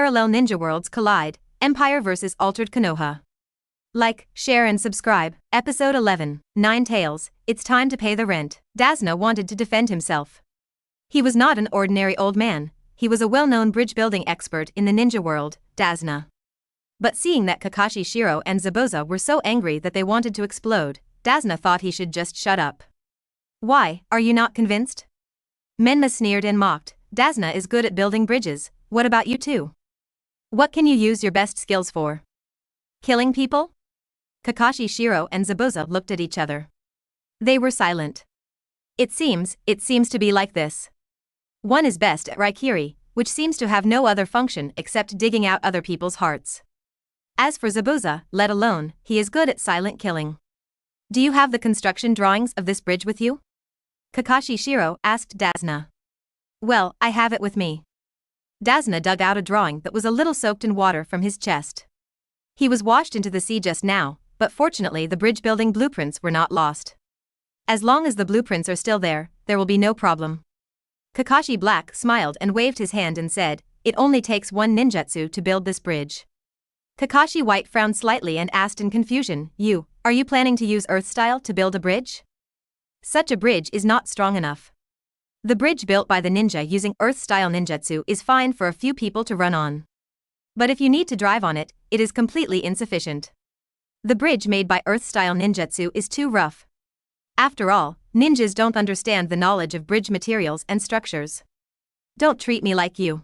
parallel ninja worlds collide, Empire vs. Altered Konoha. Like, share and subscribe. Episode 11, Nine Tails, It's Time to Pay the Rent. Dasna wanted to defend himself. He was not an ordinary old man, he was a well-known bridge-building expert in the ninja world, Dasna. But seeing that Kakashi, Shiro and Zabuza were so angry that they wanted to explode, Dasna thought he should just shut up. Why, are you not convinced? Menma sneered and mocked, Dasna is good at building bridges, what about you two? What can you use your best skills for? Killing people? Kakashi, Shiro and Zabuza looked at each other. They were silent. It seems to be like this. One is best at Raikiri, which seems to have no other function except digging out other people's hearts. As for Zabuza, let alone, he is good at silent killing. Do you have the construction drawings of this bridge with you? Kakashi Shiro asked Dasna. Well, I have it with me. Dasna dug out a drawing that was a little soaked in water from his chest. He was washed into the sea just now, but fortunately the bridge building blueprints were not lost. As long as the blueprints are still there will be no problem. Kakashi Black smiled and waved his hand and said, it only takes one ninjutsu to build this bridge. Kakashi White frowned slightly and asked in confusion, are you planning to use Earth style to build a bridge? Such a bridge is not strong enough. The bridge built by the ninja using Earth-style ninjutsu is fine for a few people to run on. But if you need to drive on it, it is completely insufficient. The bridge made by Earth-style ninjutsu is too rough. After all, ninjas don't understand the knowledge of bridge materials and structures. Don't treat me like you.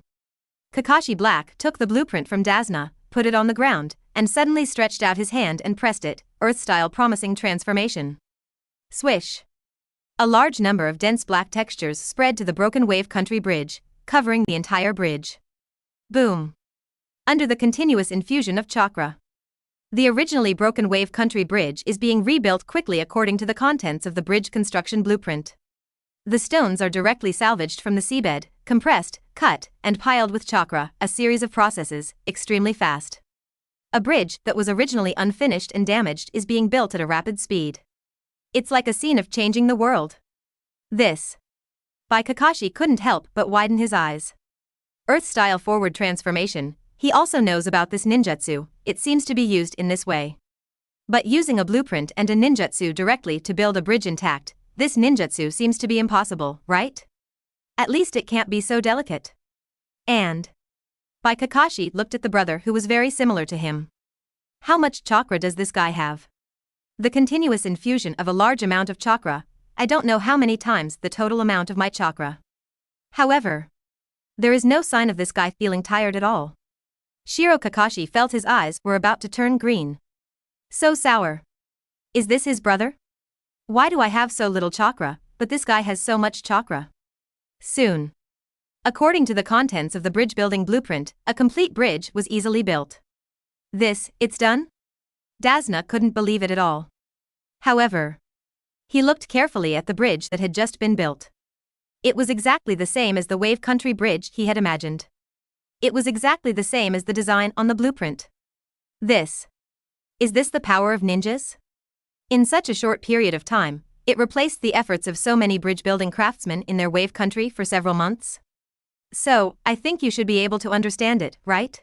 Kakashi Black took the blueprint from Dasna, put it on the ground, and suddenly stretched out his hand and pressed it, Earth-style promising transformation. Swish. A large number of dense black textures spread to the broken wave country bridge, covering the entire bridge. Boom. Under the continuous infusion of chakra. The originally broken wave country bridge is being rebuilt quickly according to the contents of the bridge construction blueprint. The stones are directly salvaged from the seabed, compressed, cut, and piled with chakra, a series of processes, extremely fast. A bridge that was originally unfinished and damaged is being built at a rapid speed. It's like a scene of changing the world. This. By Kakashi couldn't help but widen his eyes. Earth-style forward transformation, he also knows about this ninjutsu, it seems to be used in this way. But using a blueprint and a ninjutsu directly to build a bridge intact, this ninjutsu seems to be impossible, right? At least it can't be so delicate. And. By Kakashi looked at the brother who was very similar to him. How much chakra does this guy have? The continuous infusion of a large amount of chakra, I don't know how many times the total amount of my chakra. However, there is no sign of this guy feeling tired at all. Shiro Kakashi felt his eyes were about to turn green. So sour. Is this his brother? Why do I have so little chakra, but this guy has so much chakra? Soon. According to the contents of the bridge building blueprint, a complete bridge was easily built. It's done? Dasna couldn't believe it at all. However, he looked carefully at the bridge that had just been built. It was exactly the same as the wave country bridge he had imagined. It was exactly the same as the design on the blueprint. Is this the power of ninjas? In such a short period of time, it replaced the efforts of so many bridge-building craftsmen in their wave country for several months. So, I think you should be able to understand it, right?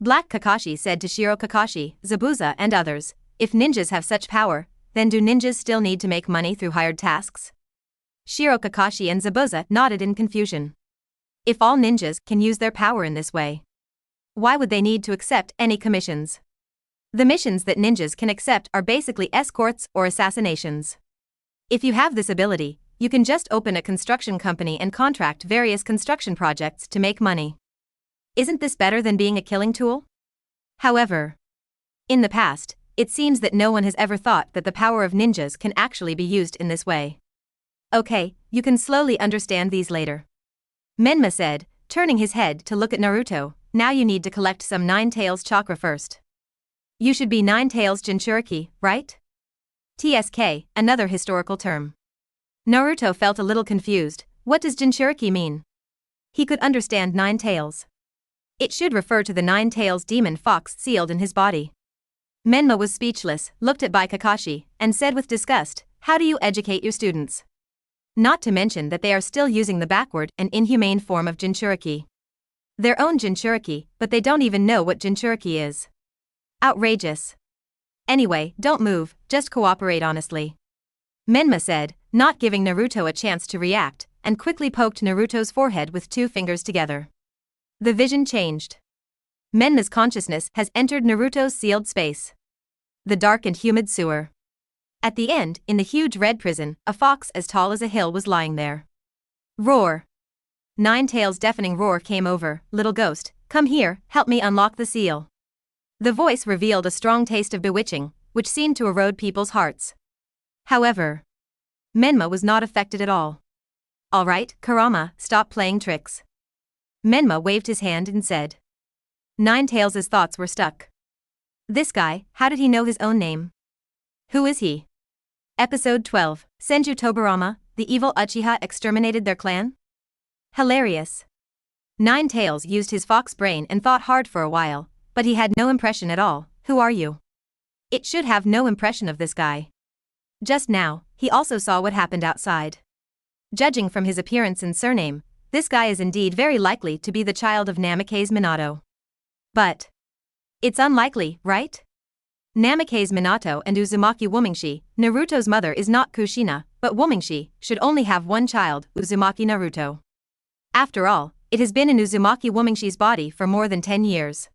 Black Kakashi said to Shiro Kakashi, Zabuza and others, if ninjas have such power, then do ninjas still need to make money through hired tasks? Shiro Kakashi and Zabuza nodded in confusion. If all ninjas can use their power in this way, why would they need to accept any commissions? The missions that ninjas can accept are basically escorts or assassinations. If you have this ability, you can just open a construction company and contract various construction projects to make money. Isn't this better than being a killing tool? However, in the past, it seems that no one has ever thought that the power of ninjas can actually be used in this way. Okay, you can slowly understand these later. Menma said, turning his head to look at Naruto, now you need to collect some Nine Tails chakra first. You should be Nine Tails Jinchuriki, right? TSK, another historical term. Naruto felt a little confused, what does Jinchuriki mean? He could understand Nine Tails. It should refer to the Nine Tails demon fox sealed in his body. Menma was speechless, looked at Bai Kakashi, and said with disgust, how do you educate your students? Not to mention that they are still using the backward and inhumane form of Jinchuriki. Their own Jinchuriki, but they don't even know what Jinchuriki is. Outrageous. Anyway, don't move, just cooperate honestly. Menma said, not giving Naruto a chance to react, and quickly poked Naruto's forehead with 2 fingers together. The vision changed. Menma's consciousness has entered Naruto's sealed space. The dark and humid sewer. At the end, in the huge red prison, a fox as tall as a hill was lying there. Roar. Nine Tails' deafening roar came over. Little ghost, come here, help me unlock the seal. The voice revealed a strong taste of bewitching, which seemed to erode people's hearts. However, Menma was not affected at all. All right, Kurama, stop playing tricks. Menma waved his hand and said. Nine Tails' thoughts were stuck. This guy, how did he know his own name? Who is he? Episode 12, Senju Tobarama, the evil Uchiha exterminated their clan? Hilarious. Nine Tails used his fox brain and thought hard for a while, but he had no impression at all. Who are you? It should have no impression of this guy. Just now, he also saw what happened outside. Judging from his appearance and surname, this guy is indeed very likely to be the child of Namikaze Minato. But it's unlikely, right? Namikaze Minato and Uzumaki Womingshi, Naruto's mother is not Kushina, but Womingshi, should only have one child, Uzumaki Naruto. After all, it has been in Uzumaki Womingshi's body for more than 10 years.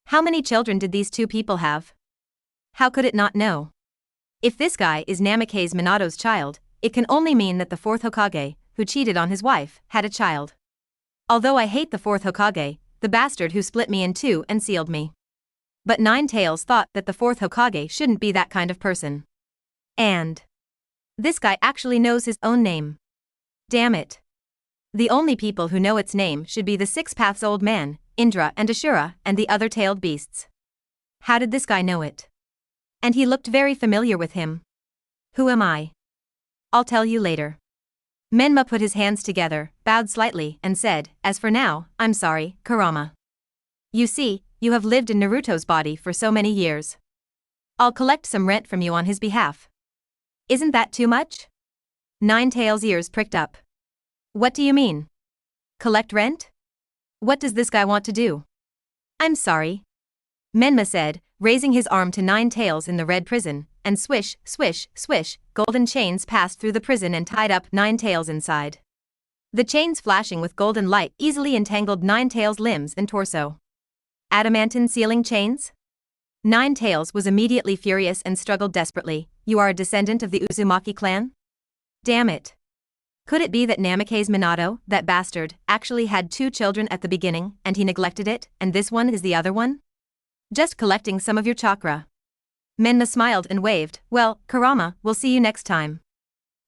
How many children did these 2 people have? How could it not know? If this guy is Namikaze Minato's child, it can only mean that the 4th Hokage, who cheated on his wife, had a child. Although I hate the 4th Hokage, the bastard who split me in 2 and sealed me. But Nine Tails thought that the 4th Hokage shouldn't be that kind of person. And this guy actually knows his own name. Damn it. The only people who know its name should be the 6 Paths Old Man, Indra and Ashura, and the other tailed beasts. How did this guy know it? And he looked very familiar with him. Who am I? I'll tell you later. Menma put his hands together, bowed slightly, and said, as for now, I'm sorry, Kurama. You see, you have lived in Naruto's body for so many years. I'll collect some rent from you on his behalf. Isn't that too much? Nine Tails' ears pricked up. What do you mean? Collect rent? What does this guy want to do? I'm sorry. Menma said, raising his arm to Nine Tails in the red prison, and swish, swish, swish, golden chains passed through the prison and tied up Nine Tails inside. The chains flashing with golden light easily entangled Nine Tails' limbs and torso. Adamantine sealing chains? Nine Tails was immediately furious and struggled desperately. You are a descendant of the Uzumaki clan? Damn it. Could it be that Namikaze Minato, that bastard, actually had 2 children at the beginning, and he neglected it, and this one is the other one? Just collecting some of your chakra. Menma smiled and waved. Well, Kurama, we'll see you next time.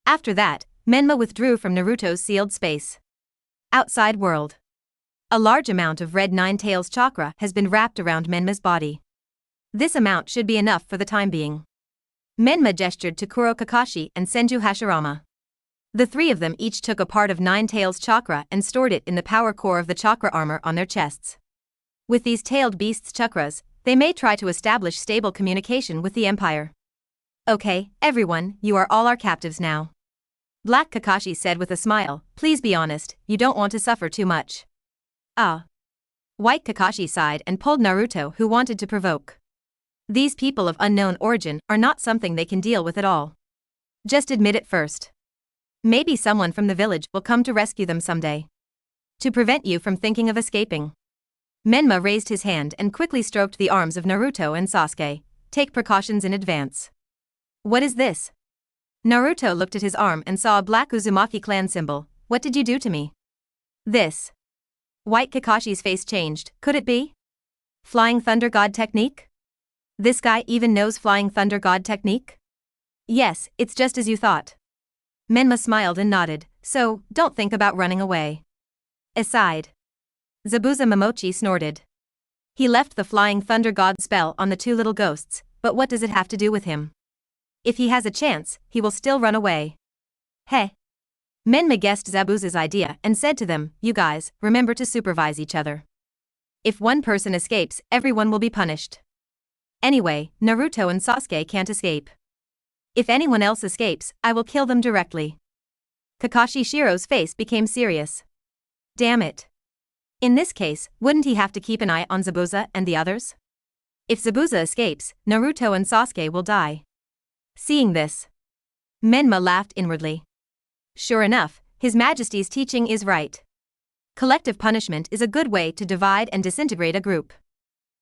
After that, Menma withdrew from Naruto's sealed space. Outside world. A large amount of red Nine Tails chakra has been wrapped around Menma's body. This amount should be enough for the time being. Menma gestured to Kuro Kakashi and Senju Hashirama. The 3 of them each took a part of Nine Tails chakra and stored it in the power core of the chakra armor on their chests. With these tailed beasts' chakras, they may try to establish stable communication with the Empire. Okay, everyone, you are all our captives now. Black Kakashi said with a smile, please be honest, you don't want to suffer too much. Ah. White Kakashi sighed and pulled Naruto, who wanted to provoke. These people of unknown origin are not something they can deal with at all. Just admit it first. Maybe someone from the village will come to rescue them someday. To prevent you from thinking of escaping. Menma raised his hand and quickly stroked the arms of Naruto and Sasuke. Take precautions in advance. What is this? Naruto looked at his arm and saw a black Uzumaki clan symbol. What did you do to me? This. White Kakashi's face changed. Could it be? Flying Thunder God technique? This guy even knows Flying Thunder God technique? Yes, it's just as you thought. Menma smiled and nodded. So, don't think about running away. Aside. Zabuza Momochi snorted. He left the Flying Thunder God spell on the 2 little ghosts, but what does it have to do with him? If he has a chance, he will still run away. Heh. Menma guessed Zabuza's idea and said to them, you guys, remember to supervise each other. If one person escapes, everyone will be punished. Anyway, Naruto and Sasuke can't escape. If anyone else escapes, I will kill them directly. Kakashi Shiro's face became serious. Damn it. In this case, wouldn't he have to keep an eye on Zabuza and the others? If Zabuza escapes, Naruto and Sasuke will die. Seeing this, Menma laughed inwardly. Sure enough, His Majesty's teaching is right. Collective punishment is a good way to divide and disintegrate a group.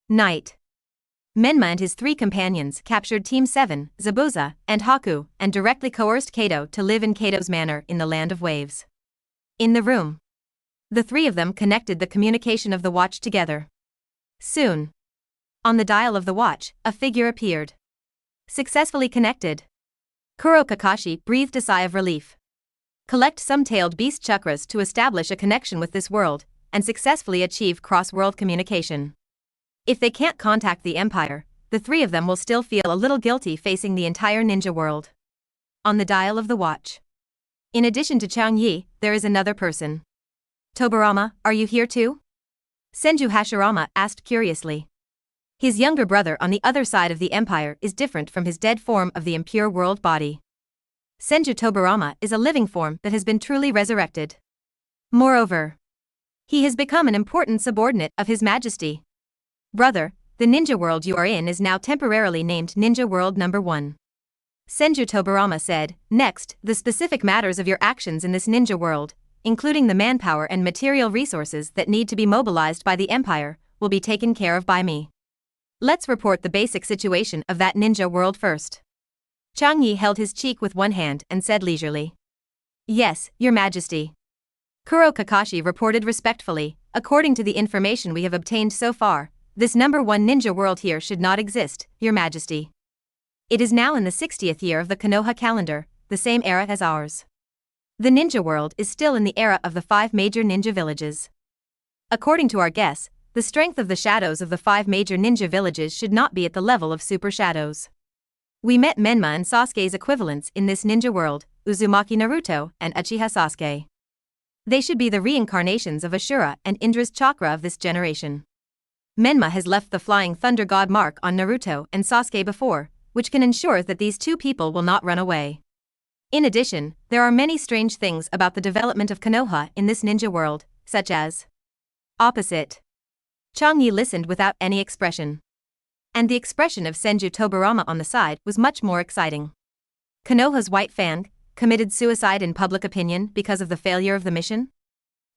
Night. Menma and his 3 companions captured Team 7, Zabuza, and Haku, and directly coerced Kato to live in Kato's manor in the Land of Waves. In the room, the 3 of them connected the communication of the watch together. Soon, on the dial of the watch, a figure appeared. Successfully connected. Kuro Kakashi breathed a sigh of relief. Collect some tailed beast chakras to establish a connection with this world, and successfully achieve cross-world communication. If they can't contact the Empire, the 3 of them will still feel a little guilty facing the entire ninja world. On the dial of the watch, in addition to Chang Ye, there is another person. Tobarama, are you here too? Senju Hashirama asked curiously. His younger brother on the other side of the Empire is different from his dead form of the impure world body. Senju Tobarama is a living form that has been truly resurrected. Moreover, he has become an important subordinate of His Majesty. Brother, the ninja world you are in is now temporarily named Ninja World Number 1. Senju Tobarama said. Next, the specific matters of your actions in this ninja world, including the manpower and material resources that need to be mobilized by the Empire, will be taken care of by me. Let's report the basic situation of that ninja world first. Chang Ye held his cheek with one hand and said leisurely. Yes, Your Majesty. Kuro Kakashi reported respectfully. According to the information we have obtained so far, this number 1 ninja world here should not exist, Your Majesty. It is now in the 60th year of the Konoha calendar, the same era as ours. The ninja world is still in the era of the 5 major ninja villages. According to our guess, the strength of the shadows of the 5 major ninja villages should not be at the level of super shadows. We met Menma and Sasuke's equivalents in this ninja world, Uzumaki Naruto and Uchiha Sasuke. They should be the reincarnations of Ashura and Indra's chakra of this generation. Menma has left the Flying Thunder God mark on Naruto and Sasuke before, which can ensure that these 2 people will not run away. In addition, there are many strange things about the development of Konoha in this ninja world, such as opposite. Chang Ye listened without any expression. And the expression of Senju Tobarama on the side was much more exciting. Konoha's White Fang committed suicide in public opinion because of the failure of the mission?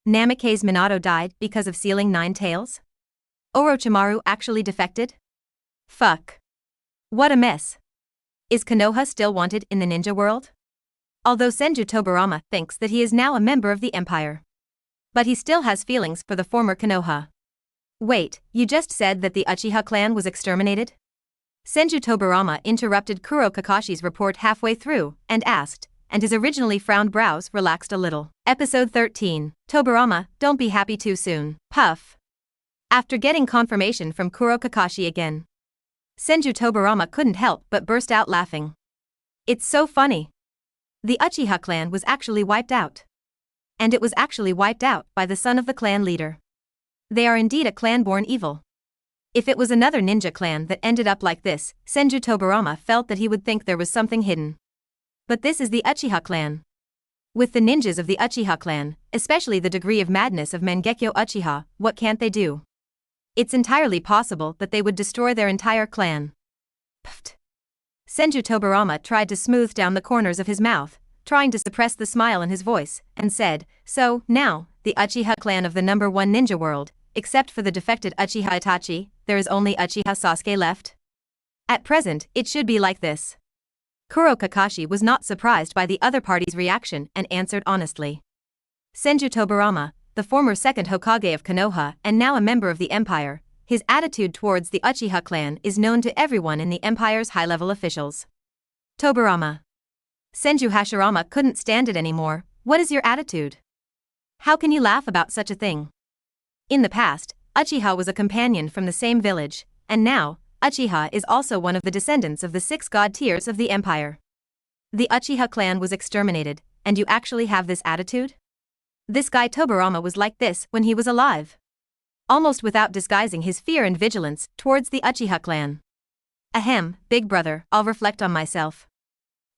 Namikaze Minato died because of sealing 9 tails? Orochimaru actually defected? Fuck. What a mess. Is Konoha still wanted in the ninja world? Although Senju Tobarama thinks that he is now a member of the Empire. But he still has feelings for the former Konoha. Wait, you just said that the Uchiha clan was exterminated? Senju Tobarama interrupted Kuro Kakashi's report halfway through and asked, and his originally frowned brows relaxed a little. Episode 13. Tobarama, don't be happy too soon. Puff. After getting confirmation from Kuro Kakashi again, Senju Tobarama couldn't help but burst out laughing. It's so funny. The Uchiha clan was actually wiped out. And it was actually wiped out by the son of the clan leader. They are indeed a clan-born evil. If it was another ninja clan that ended up like this, Senju Tobarama felt that he would think there was something hidden. But this is the Uchiha clan. With the ninjas of the Uchiha clan, especially the degree of madness of Mangekyo Uchiha, what can't they do? It's entirely possible that they would destroy their entire clan. Pfft. Senju Tobarama tried to smooth down the corners of his mouth, trying to suppress the smile in his voice, and said, so, now, the Uchiha clan of the number 1 ninja world, except for the defected Uchiha Itachi, there is only Uchiha Sasuke left? At present, it should be like this. Kuro Kakashi was not surprised by the other party's reaction and answered honestly. Senju Tobarama, the former second Hokage of Konoha and now a member of the Empire, his attitude towards the Uchiha clan is known to everyone in the Empire's high-level officials. Tobarama. Senju Hashirama couldn't stand it anymore. What is your attitude? How can you laugh about such a thing? In the past, Uchiha was a companion from the same village, and now, Uchiha is also one of the descendants of the 6 god tiers of the Empire. The Uchiha clan was exterminated, and you actually have this attitude? This guy Tobarama was like this when he was alive. Almost without disguising his fear and vigilance towards the Uchiha clan. Ahem, big brother, I'll reflect on myself.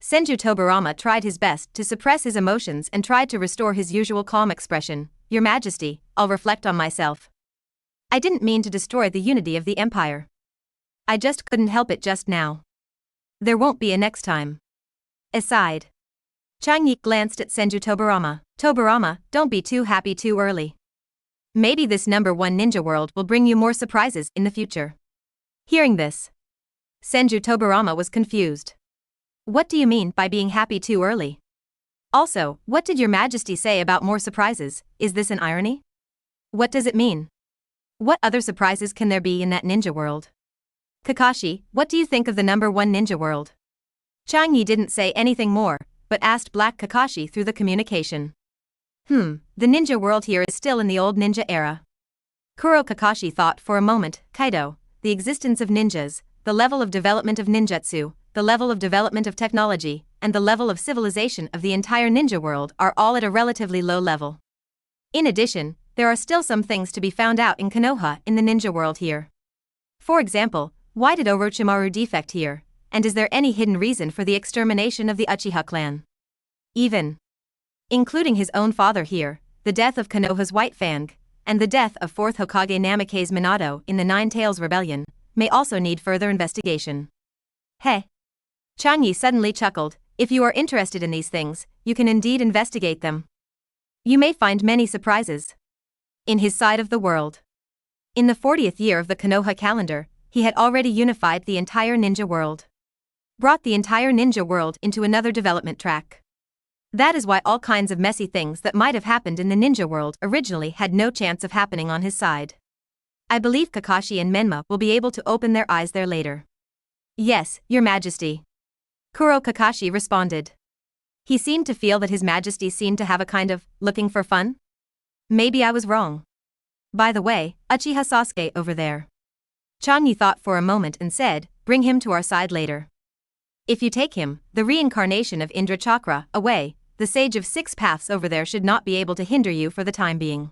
Senju Tobarama tried his best to suppress his emotions and tried to restore his usual calm expression. Your Majesty, I'll reflect on myself. I didn't mean to destroy the unity of the Empire. I just couldn't help it just now. There won't be a next time. Aside. Chang Ye glanced at Senju Tobirama. Tobirama, don't be too happy too early. Maybe this #1 ninja world will bring you more surprises in the future. Hearing this, Senju Tobirama was confused. What do you mean by being happy too early? Also, what did Your Majesty say about more surprises? Is this an irony? What does it mean? What other surprises can there be in that ninja world? Kakashi, what do you think of the #1 ninja world? Chang Ye didn't say anything more, but asked Black Kakashi through the communication. The ninja world here is still in the old ninja era. Kuro Kakashi thought for a moment. Kaido, the existence of ninjas, the level of development of ninjutsu, the level of development of technology, and the level of civilization of the entire ninja world are all at a relatively low level. In addition, there are still some things to be found out in Konoha in the ninja world here. For example, why did Orochimaru defect here, and is there any hidden reason for the extermination of the Uchiha clan? Even including his own father here, the death of Konoha's White Fang, and the death of 4th Hokage Namake's Minato in the Nine Tails Rebellion, may also need further investigation. Hey! Chang Ye suddenly chuckled. If you are interested in these things, you can indeed investigate them. You may find many surprises in his side of the world. In the 40th year of the Konoha calendar, he had already unified the entire ninja world. Brought the entire ninja world into another development track. That is why all kinds of messy things that might have happened in the ninja world originally had no chance of happening on his side. I believe Kakashi and Menma will be able to open their eyes there later. Yes, Your Majesty. Kuro Kakashi responded. He seemed to feel that His Majesty seemed to have a kind of looking for fun? Maybe I was wrong. By the way, Uchiha Sasuke over there. Chang Ye thought for a moment and said, bring him to our side later. If you take him, the reincarnation of Indra Chakra, away, the Sage of Six Paths over there should not be able to hinder you for the time being.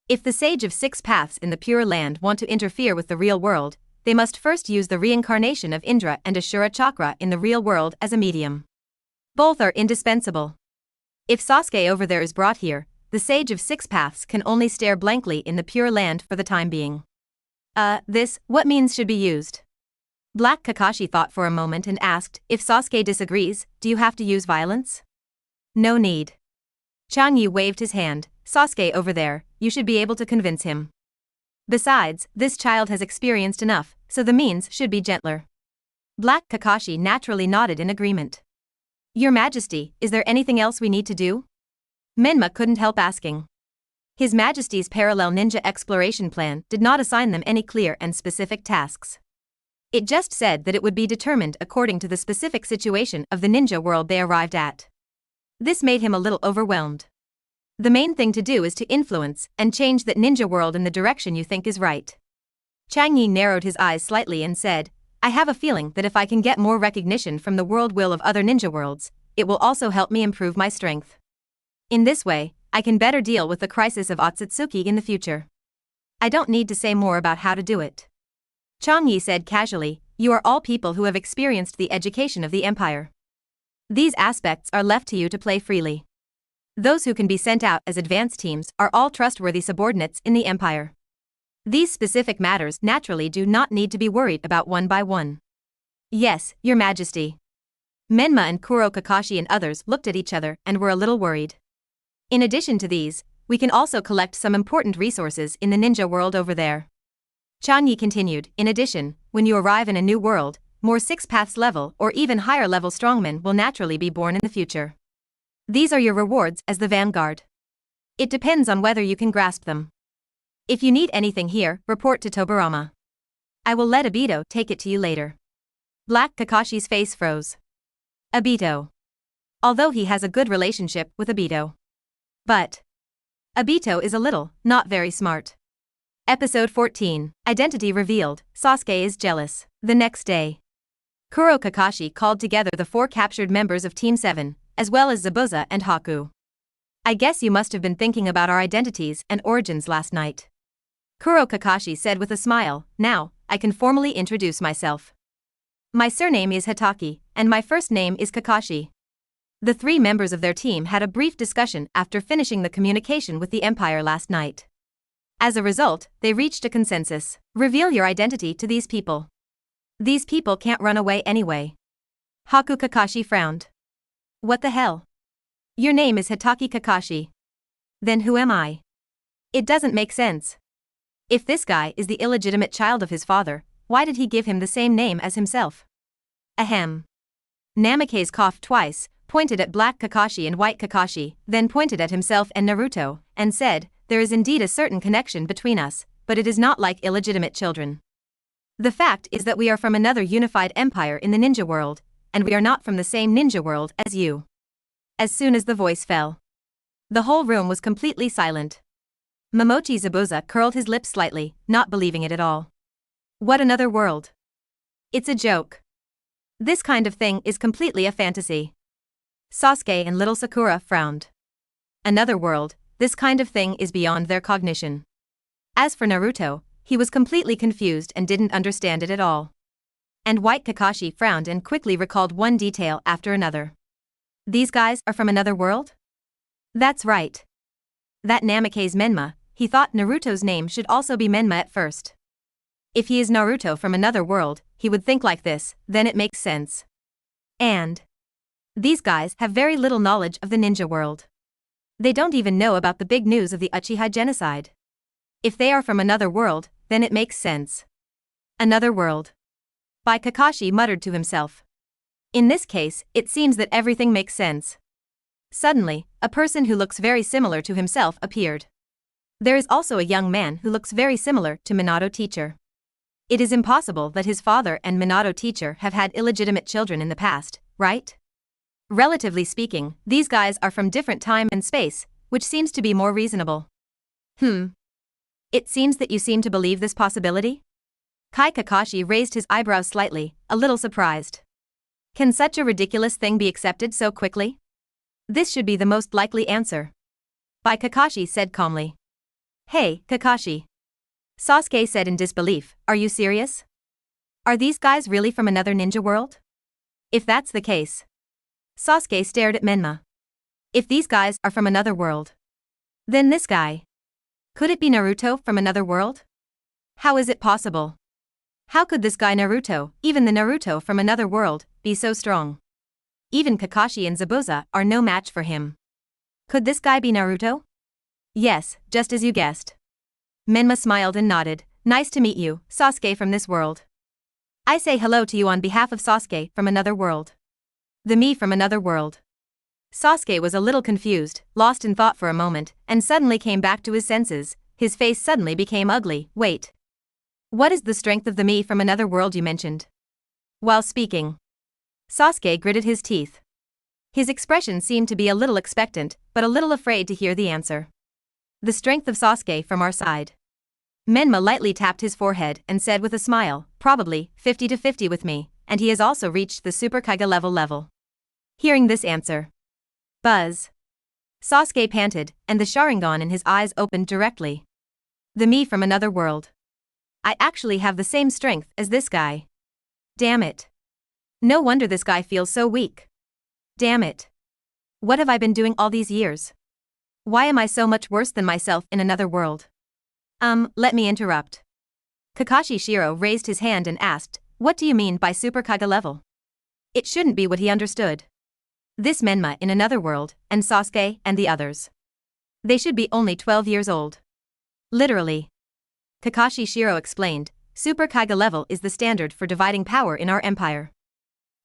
If the Sage of Six Paths in the Pure Land want to interfere with the real world, they must first use the reincarnation of Indra and Ashura Chakra in the real world as a medium. Both are indispensable. If Sasuke over there is brought here, the Sage of Six Paths can only stare blankly in the Pure Land for the time being. What means should be used? Black Kakashi thought for a moment and asked, if Sasuke disagrees, do you have to use violence? No need. Chang Ye waved his hand. Sasuke over there, you should be able to convince him. Besides, this child has experienced enough, so the means should be gentler. Black Kakashi naturally nodded in agreement. Your Majesty, is there anything else we need to do? Menma couldn't help asking. His Majesty's parallel ninja exploration plan did not assign them any clear and specific tasks. It just said that it would be determined according to the specific situation of the ninja world they arrived at. This made him a little overwhelmed. The main thing to do is to influence and change that ninja world in the direction you think is right. Chang Ye narrowed his eyes slightly and said, I have a feeling that if I can get more recognition from the world will of other ninja worlds, it will also help me improve my strength. In this way, I can better deal with the crisis of Otsutsuki in the future. I don't need to say more about how to do it. Chang Ye said casually, you are all people who have experienced the education of the Empire. These aspects are left to you to play freely. Those who can be sent out as advance teams are all trustworthy subordinates in the Empire. These specific matters naturally do not need to be worried about one by one. Yes, Your Majesty. Menma and Kuro Kakashi and others looked at each other and were a little worried. In addition to these, we can also collect some important resources in the ninja world over there. Chang Ye continued, in addition, when you arrive in a new world, more Six Paths level or even higher level strongmen will naturally be born in the future. These are your rewards as the vanguard. It depends on whether you can grasp them. If you need anything here, report to Tobirama. I will let Obito take it to you later. Black Kakashi's face froze. Obito. Although he has a good relationship with Obito. But Obito is a little, not very smart. Episode 14, Identity Revealed, Sasuke is jealous. The next day, Kuro Kakashi called together the 4 captured members of Team 7, as well as Zabuza and Haku. I guess you must have been thinking about our identities and origins last night. Kuro Kakashi said with a smile, now, I can formally introduce myself. My surname is Hitaki, and my first name is Kakashi. The three members of their team had a brief discussion after finishing the communication with the Empire last night. As a result, they reached a consensus. Reveal your identity to these people. These people can't run away anyway. Haku Kakashi frowned. What the hell? Your name is Hitaki Kakashi. Then who am I? It doesn't make sense. If this guy is the illegitimate child of his father, why did he give him the same name as himself? Ahem. Namikaze coughed twice, pointed at Black Kakashi and White Kakashi, then pointed at himself and Naruto, and said, there is indeed a certain connection between us, but it is not like illegitimate children. The fact is that we are from another unified empire in the ninja world, and we are not from the same ninja world as you. As soon as the voice fell, the whole room was completely silent. Momochi Zabuza curled his lips slightly, not believing it at all. What another world? It's a joke. This kind of thing is completely a fantasy. Sasuke and little Sakura frowned. Another world, this kind of thing is beyond their cognition. As for Naruto, he was completely confused and didn't understand it at all. And White Kakashi frowned and quickly recalled one detail after another. These guys are from another world? That's right. That Namikaze Menma, he thought Naruto's name should also be Menma at first. If he is Naruto from another world, he would think like this, then it makes sense. And these guys have very little knowledge of the ninja world. They don't even know about the big news of the Uchiha genocide. If they are from another world, then it makes sense. Another world. Bai Kakashi muttered to himself. In this case, it seems that everything makes sense. Suddenly, a person who looks very similar to himself appeared. There is also a young man who looks very similar to Minato teacher. It is impossible that his father and Minato teacher have had illegitimate children in the past, right? Relatively speaking, these guys are from different time and space, which seems to be more reasonable. It seems that you seem to believe this possibility? Kai Kakashi raised his eyebrows slightly, a little surprised. Can such a ridiculous thing be accepted so quickly? This should be the most likely answer. Bai Kakashi said calmly. Hey, Kakashi. Sasuke said in disbelief, are you serious? Are these guys really from another ninja world? If that's the case. Sasuke stared at Menma. If these guys are from another world, then this guy. Could it be Naruto from another world? How is it possible? How could this guy Naruto, even the Naruto from another world, be so strong? Even Kakashi and Zabuza are no match for him. Could this guy be Naruto? Yes, just as you guessed. Menma smiled and nodded. Nice to meet you, Sasuke from this world. I say hello to you on behalf of Sasuke from another world. The me from another world. Sasuke was a little confused, lost in thought for a moment, and suddenly came back to his senses. His face suddenly became ugly. Wait. What is the strength of the me from another world you mentioned? While speaking, Sasuke gritted his teeth. His expression seemed to be a little expectant, but a little afraid to hear the answer. The strength of Sasuke from our side. Menma lightly tapped his forehead and said with a smile, probably 50-50 with me, and he has also reached the Super Kage level. Hearing this answer, buzz. Sasuke panted, and the Sharingan in his eyes opened directly. The me from another world. I actually have the same strength as this guy. Damn it. No wonder this guy feels so weak. Damn it. What have I been doing all these years? Why am I so much worse than myself in another world? Let me interrupt. Kakashi Shiro raised his hand and asked, what do you mean by Super Kage level? It shouldn't be what he understood. This Menma in another world, and Sasuke and the others. They should be only 12 years old. Literally. Kakashi Shiro explained, Super Kage level is the standard for dividing power in our empire.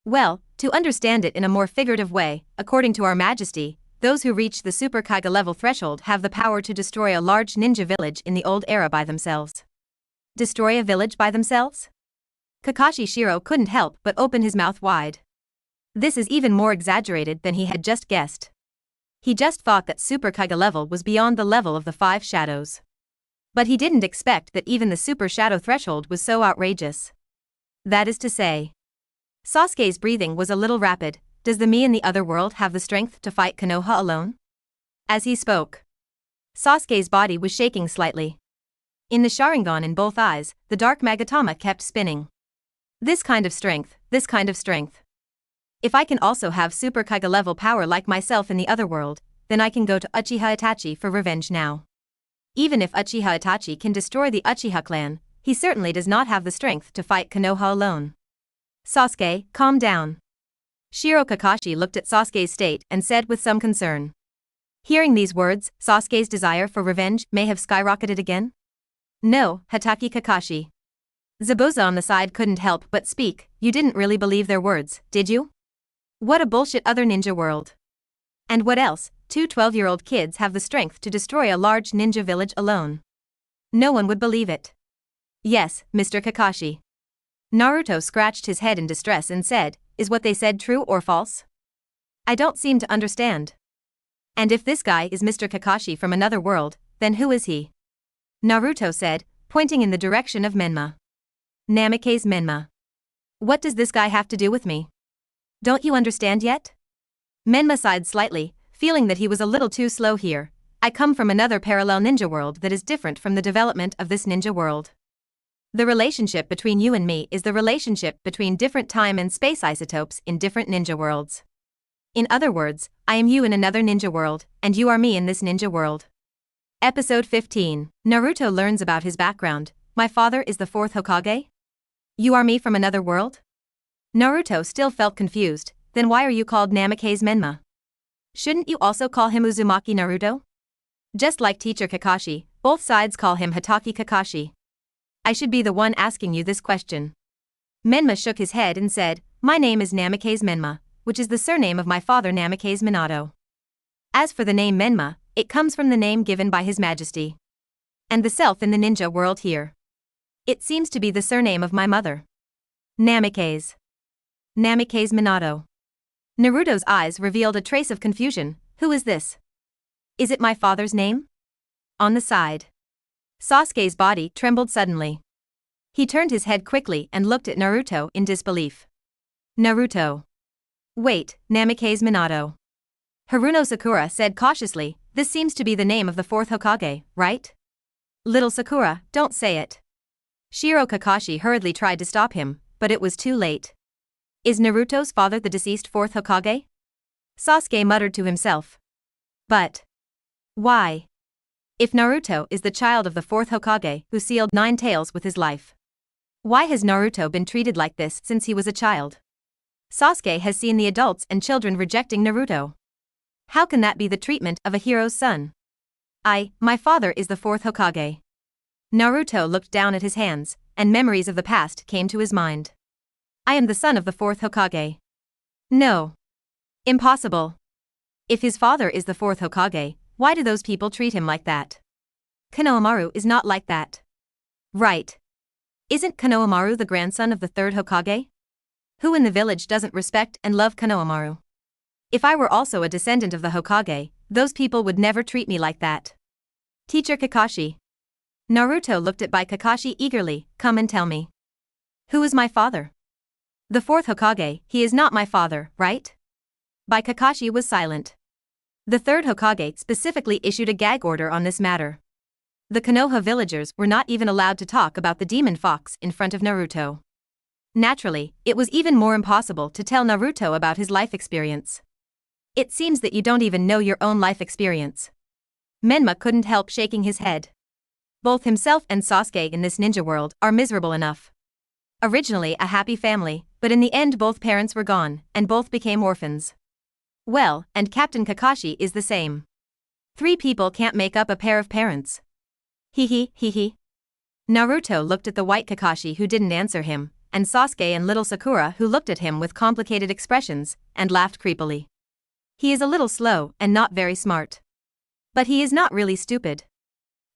Well, to understand it in a more figurative way, according to our majesty, those who reach the Super Kage level threshold have the power to destroy a large ninja village in the old era by themselves. Destroy a village by themselves? Kakashi Shiro couldn't help but open his mouth wide. This is even more exaggerated than he had just guessed. He just thought that Super Kage level was beyond the level of the 5 shadows. But he didn't expect that even the Super Shadow threshold was so outrageous. That is to say, Sasuke's breathing was a little rapid. Does the me in the other world have the strength to fight Konoha alone? As he spoke, Sasuke's body was shaking slightly. In the Sharingan in both eyes, the dark Magatama kept spinning. This kind of strength, this kind of strength. If I can also have Super Kaiga level power like myself in the other world, then I can go to Uchiha Itachi for revenge now. Even if Uchiha Itachi can destroy the Uchiha clan, he certainly does not have the strength to fight Konoha alone. Sasuke, calm down. Shiro Kakashi looked at Sasuke's state and said with some concern. Hearing these words, Sasuke's desire for revenge may have skyrocketed again? No, Hatake Kakashi. Zabuza on the side couldn't help but speak. You didn't really believe their words, did you? What a bullshit other ninja world. And what else, 2 12-year-old kids have the strength to destroy a large ninja village alone. No one would believe it. Yes, Mr. Kakashi. Naruto scratched his head in distress and said, is what they said true or false? I don't seem to understand. And if this guy is Mr. Kakashi from another world, then who is he? Naruto said, pointing in the direction of Menma. Namake's Menma. What does this guy have to do with me? Don't you understand yet? Menma sighed slightly, feeling that he was a little too slow here. I come from another parallel ninja world that is different from the development of this ninja world. The relationship between you and me is the relationship between different time and space isotopes in different ninja worlds. In other words, I am you in another ninja world, and you are me in this ninja world. Episode 15. Naruto learns about his background. My father is the 4th Hokage? You are me from another world? Naruto still felt confused. Then why are you called Namake's Menma? Shouldn't you also call him Uzumaki Naruto? Just like teacher Kakashi, both sides call him Hatake Kakashi. I should be the one asking you this question. Menma shook his head and said, my name is Namake's Menma, which is the surname of my father Namake's Minato. As for the name Menma, it comes from the name given by His Majesty. And the self in the ninja world here. It seems to be the surname of my mother. Namake's Minato. Naruto's eyes revealed a trace of confusion. Who is this? Is it my father's name? On the side. Sasuke's body trembled suddenly. He turned his head quickly and looked at Naruto in disbelief. Naruto. Wait, Namake's Minato. Haruno Sakura said cautiously, this seems to be the name of the 4th Hokage, right? Little Sakura, don't say it. Shiro Kakashi hurriedly tried to stop him, but it was too late. Is Naruto's father the deceased 4th Hokage? Sasuke muttered to himself. But why? If Naruto is the child of the 4th Hokage who sealed 9 tails with his life, why has Naruto been treated like this since he was a child? Sasuke has seen the adults and children rejecting Naruto. How can that be the treatment of a hero's son? My father is the 4th Hokage. Naruto looked down at his hands, and memories of the past came to his mind. I am the son of the 4th Hokage. No. Impossible. If his father is the 4th Hokage, why do those people treat him like that? Konohamaru is not like that. Right. Isn't Konohamaru the grandson of the 3rd Hokage? Who in the village doesn't respect and love Konohamaru? If I were also a descendant of the Hokage, those people would never treat me like that. Teacher Kakashi. Naruto looked at Bai Kakashi eagerly, come and tell me. Who is my father? The 4th Hokage, he is not my father, right? Bai Kakashi was silent. The 3rd Hokage specifically issued a gag order on this matter. The Konoha villagers were not even allowed to talk about the demon fox in front of Naruto. Naturally, it was even more impossible to tell Naruto about his life experience. It seems that you don't even know your own life experience. Menma couldn't help shaking his head. Both himself and Sasuke in this ninja world are miserable enough. Originally a happy family, but in the end both parents were gone, and both became orphans. Well, and Captain Kakashi is the same. 3 people can't make up a pair of parents. Hee hee. Naruto looked at the white Kakashi who didn't answer him, and Sasuke and little Sakura who looked at him with complicated expressions, and laughed creepily. He is a little slow and not very smart. But he is not really stupid.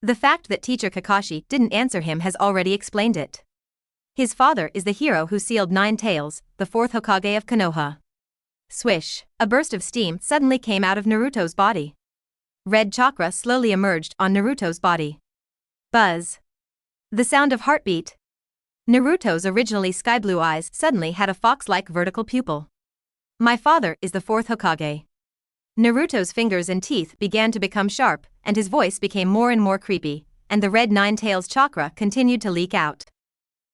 The fact that teacher Kakashi didn't answer him has already explained it. His father is the hero who sealed 9 tails, the 4th Hokage of Konoha. Swish, a burst of steam suddenly came out of Naruto's body. Red chakra slowly emerged on Naruto's body. Buzz. The sound of heartbeat. Naruto's originally sky-blue eyes suddenly had a fox-like vertical pupil. My father is the 4th Hokage. Naruto's fingers and teeth began to become sharp, and his voice became more and more creepy, and the red 9 tails chakra continued to leak out.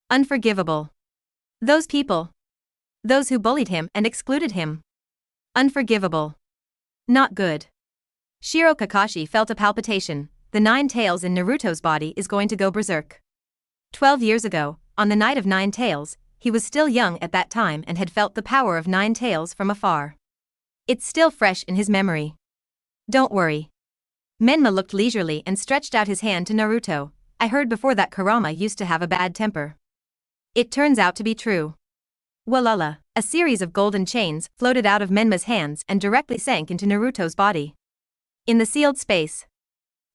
Unforgivable. Those people. Those who bullied him and excluded him. Unforgivable. Not good. Shiro Kakashi felt a palpitation. The 9 tails in Naruto's body is going to go berserk. 12 years ago, on the night of 9 tails, he was still young at that time and had felt the power of 9 tails from afar. It's still fresh in his memory. Don't worry. Menma looked leisurely and stretched out his hand to Naruto. I heard before that Kurama used to have a bad temper. It turns out to be true. Walala, a series of golden chains floated out of Menma's hands and directly sank into Naruto's body. In the sealed space,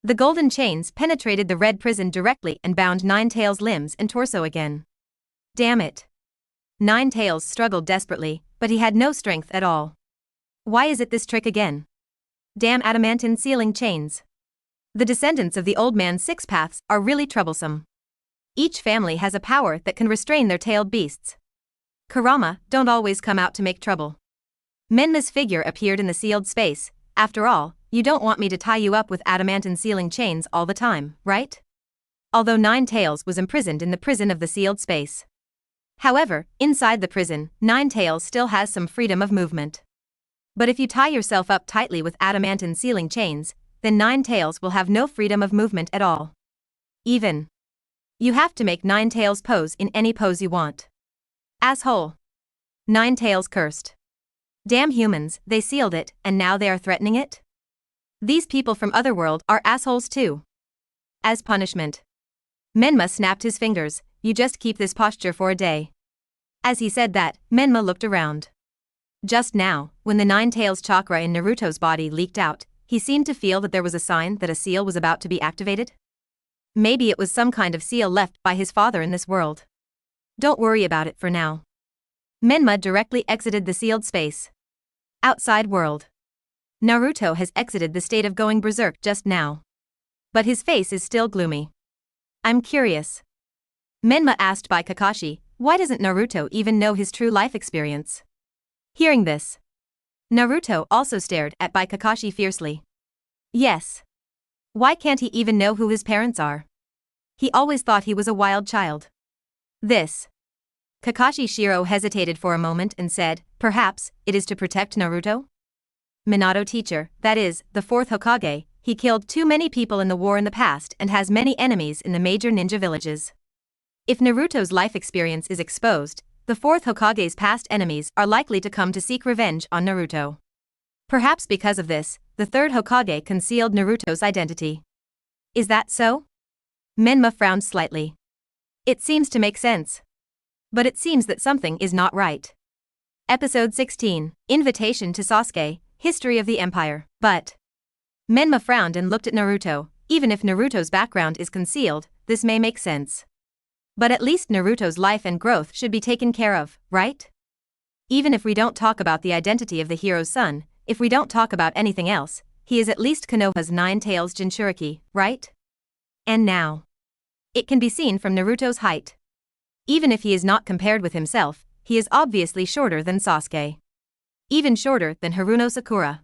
the golden chains penetrated the red prison directly and bound 9 tails' limbs and torso again. Damn it. 9 tails struggled desperately, but he had no strength at all. Why is it this trick again? Damn adamantine sealing chains. The descendants of the old man's 6 paths are really troublesome. Each family has a power that can restrain their tailed beasts. Kurama don't always come out to make trouble. Menma's figure appeared in the sealed space. After all, you don't want me to tie you up with adamantine sealing chains all the time, right? Although 9 tails was imprisoned in the prison of the sealed space. However, inside the prison, 9 tails still has some freedom of movement. But if you tie yourself up tightly with adamantine sealing chains, then 9 tails will have no freedom of movement at all. Even. You have to make 9 tails pose in any pose you want. Asshole. 9 tails cursed. Damn humans, they sealed it, and now they are threatening it? These people from Otherworld are assholes too. As punishment. Menma snapped his fingers. You just keep this posture for a day. As he said that, Menma looked around. Just now, when the 9 tails chakra in Naruto's body leaked out, he seemed to feel that there was a sign that a seal was about to be activated. Maybe it was some kind of seal left by his father in this world. Don't worry about it for now. Menma directly exited the sealed space. Outside world. Naruto has exited the state of going berserk just now. But his face is still gloomy. I'm curious. Menma asked by Kakashi, why doesn't Naruto even know his true life experience? Hearing this, Naruto also stared at by Kakashi fiercely. Yes. Why can't he even know who his parents are? He always thought he was a wild child. This. Kakashi Shiro hesitated for a moment and said, perhaps, it is to protect Naruto? Minato teacher, that is, the 4th Hokage, he killed too many people in the war in the past and has many enemies in the major ninja villages. If Naruto's life experience is exposed, the 4th Hokage's past enemies are likely to come to seek revenge on Naruto. Perhaps because of this, the 3rd Hokage concealed Naruto's identity. Is that so? Menma frowned slightly. It seems to make sense. But it seems that something is not right. Episode 16, Invitation to Sasuke, History of the Empire. But Menma frowned and looked at Naruto. Even if Naruto's background is concealed, this may make sense. But at least Naruto's life and growth should be taken care of, right? Even if we don't talk about the identity of the hero's son, if we don't talk about anything else, he is at least Konoha's 9 tails Jinchuriki, right? And now. It can be seen from Naruto's height. Even if he is not compared with himself, he is obviously shorter than Sasuke. Even shorter than Haruno Sakura.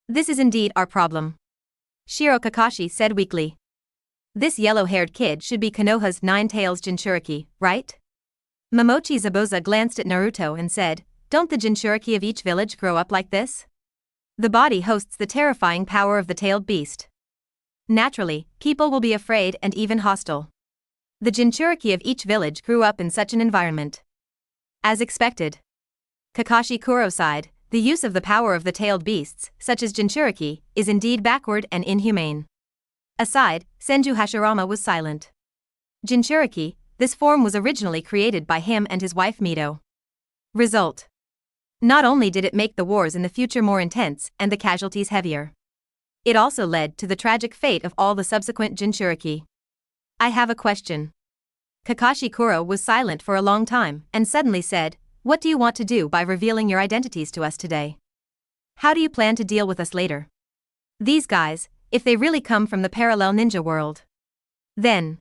This is indeed our problem. Shiro Kakashi said weakly. This yellow-haired kid should be Konoha's 9 tails Jinchuriki, right? Momochi Zabuza glanced at Naruto and said, don't the Jinchuriki of each village grow up like this? The body hosts the terrifying power of the tailed beast. Naturally, people will be afraid and even hostile. The Jinchuriki of each village grew up in such an environment. As expected. Kakashi Kuro sighed, the use of the power of the tailed beasts, such as Jinchuriki, is indeed backward and inhumane. Aside, Senju Hashirama was silent. Jinchuriki, this form was originally created by him and his wife Mito. Result. Not only did it make the wars in the future more intense and the casualties heavier, it also led to the tragic fate of all the subsequent Jinchuriki. I have a question. Kakashi Kuro was silent for a long time and suddenly said, what do you want to do by revealing your identities to us today? How do you plan to deal with us later? These guys, if they really come from the parallel ninja world, then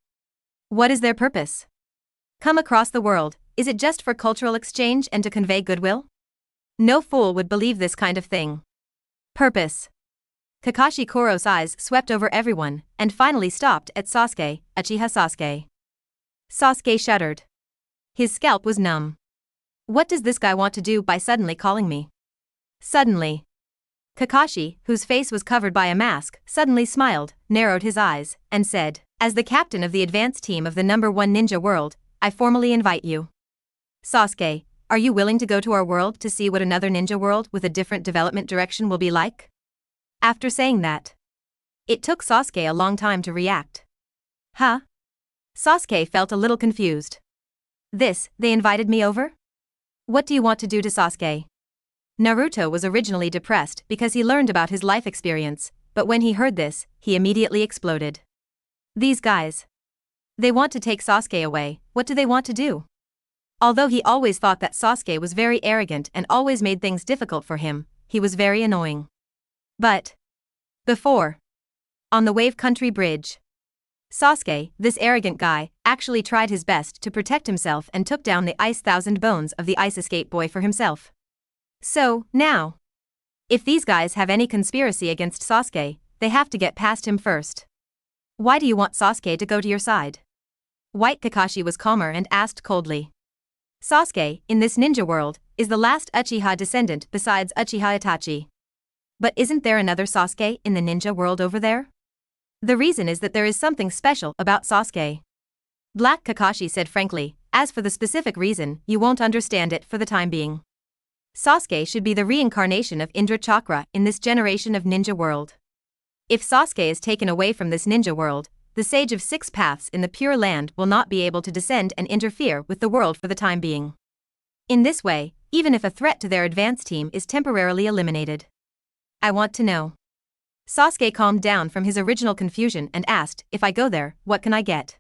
what is their purpose? Come across the world, is it just for cultural exchange and to convey goodwill? No fool would believe this kind of thing. Purpose. Kakashi Kuro's eyes swept over everyone and finally stopped at Sasuke, Uchiha Sasuke. Sasuke shuddered. His scalp was numb. What does this guy want to do by suddenly calling me? Suddenly. Kakashi, whose face was covered by a mask, suddenly smiled, narrowed his eyes, and said, "As the captain of the advance team of the #1 ninja world, I formally invite you. Sasuke, are you willing to go to our world to see what another ninja world with a different development direction will be like?" After saying that, it took Sasuke a long time to react. Huh? Sasuke felt a little confused. They invited me over? What do you want to do to Sasuke? Naruto was originally depressed because he learned about his life experience, but when he heard this, he immediately exploded. These guys. They want to take Sasuke away. What do they want to do? Although he always thought that Sasuke was very arrogant and always made things difficult for him, he was very annoying. But before, on the Wave Country Bridge, Sasuke, this arrogant guy, actually tried his best to protect himself and took down the Ice Thousand Bones of the Ice Escape Boy for himself. So, now, if these guys have any conspiracy against Sasuke, they have to get past him first. Why do you want Sasuke to go to your side? White Kakashi was calmer and asked coldly. Sasuke, in this ninja world, is the last Uchiha descendant besides Uchiha Itachi. But isn't there another Sasuke in the ninja world over there? The reason is that there is something special about Sasuke. Black Kakashi said frankly, as for the specific reason, you won't understand it for the time being. Sasuke should be the reincarnation of Indra Chakra in this generation of ninja world. If Sasuke is taken away from this ninja world, the Sage of Six Paths in the Pure Land will not be able to descend and interfere with the world for the time being. In this way, even if a threat to their advance team is temporarily eliminated. I want to know. Sasuke calmed down from his original confusion and asked, if I go there, what can I get?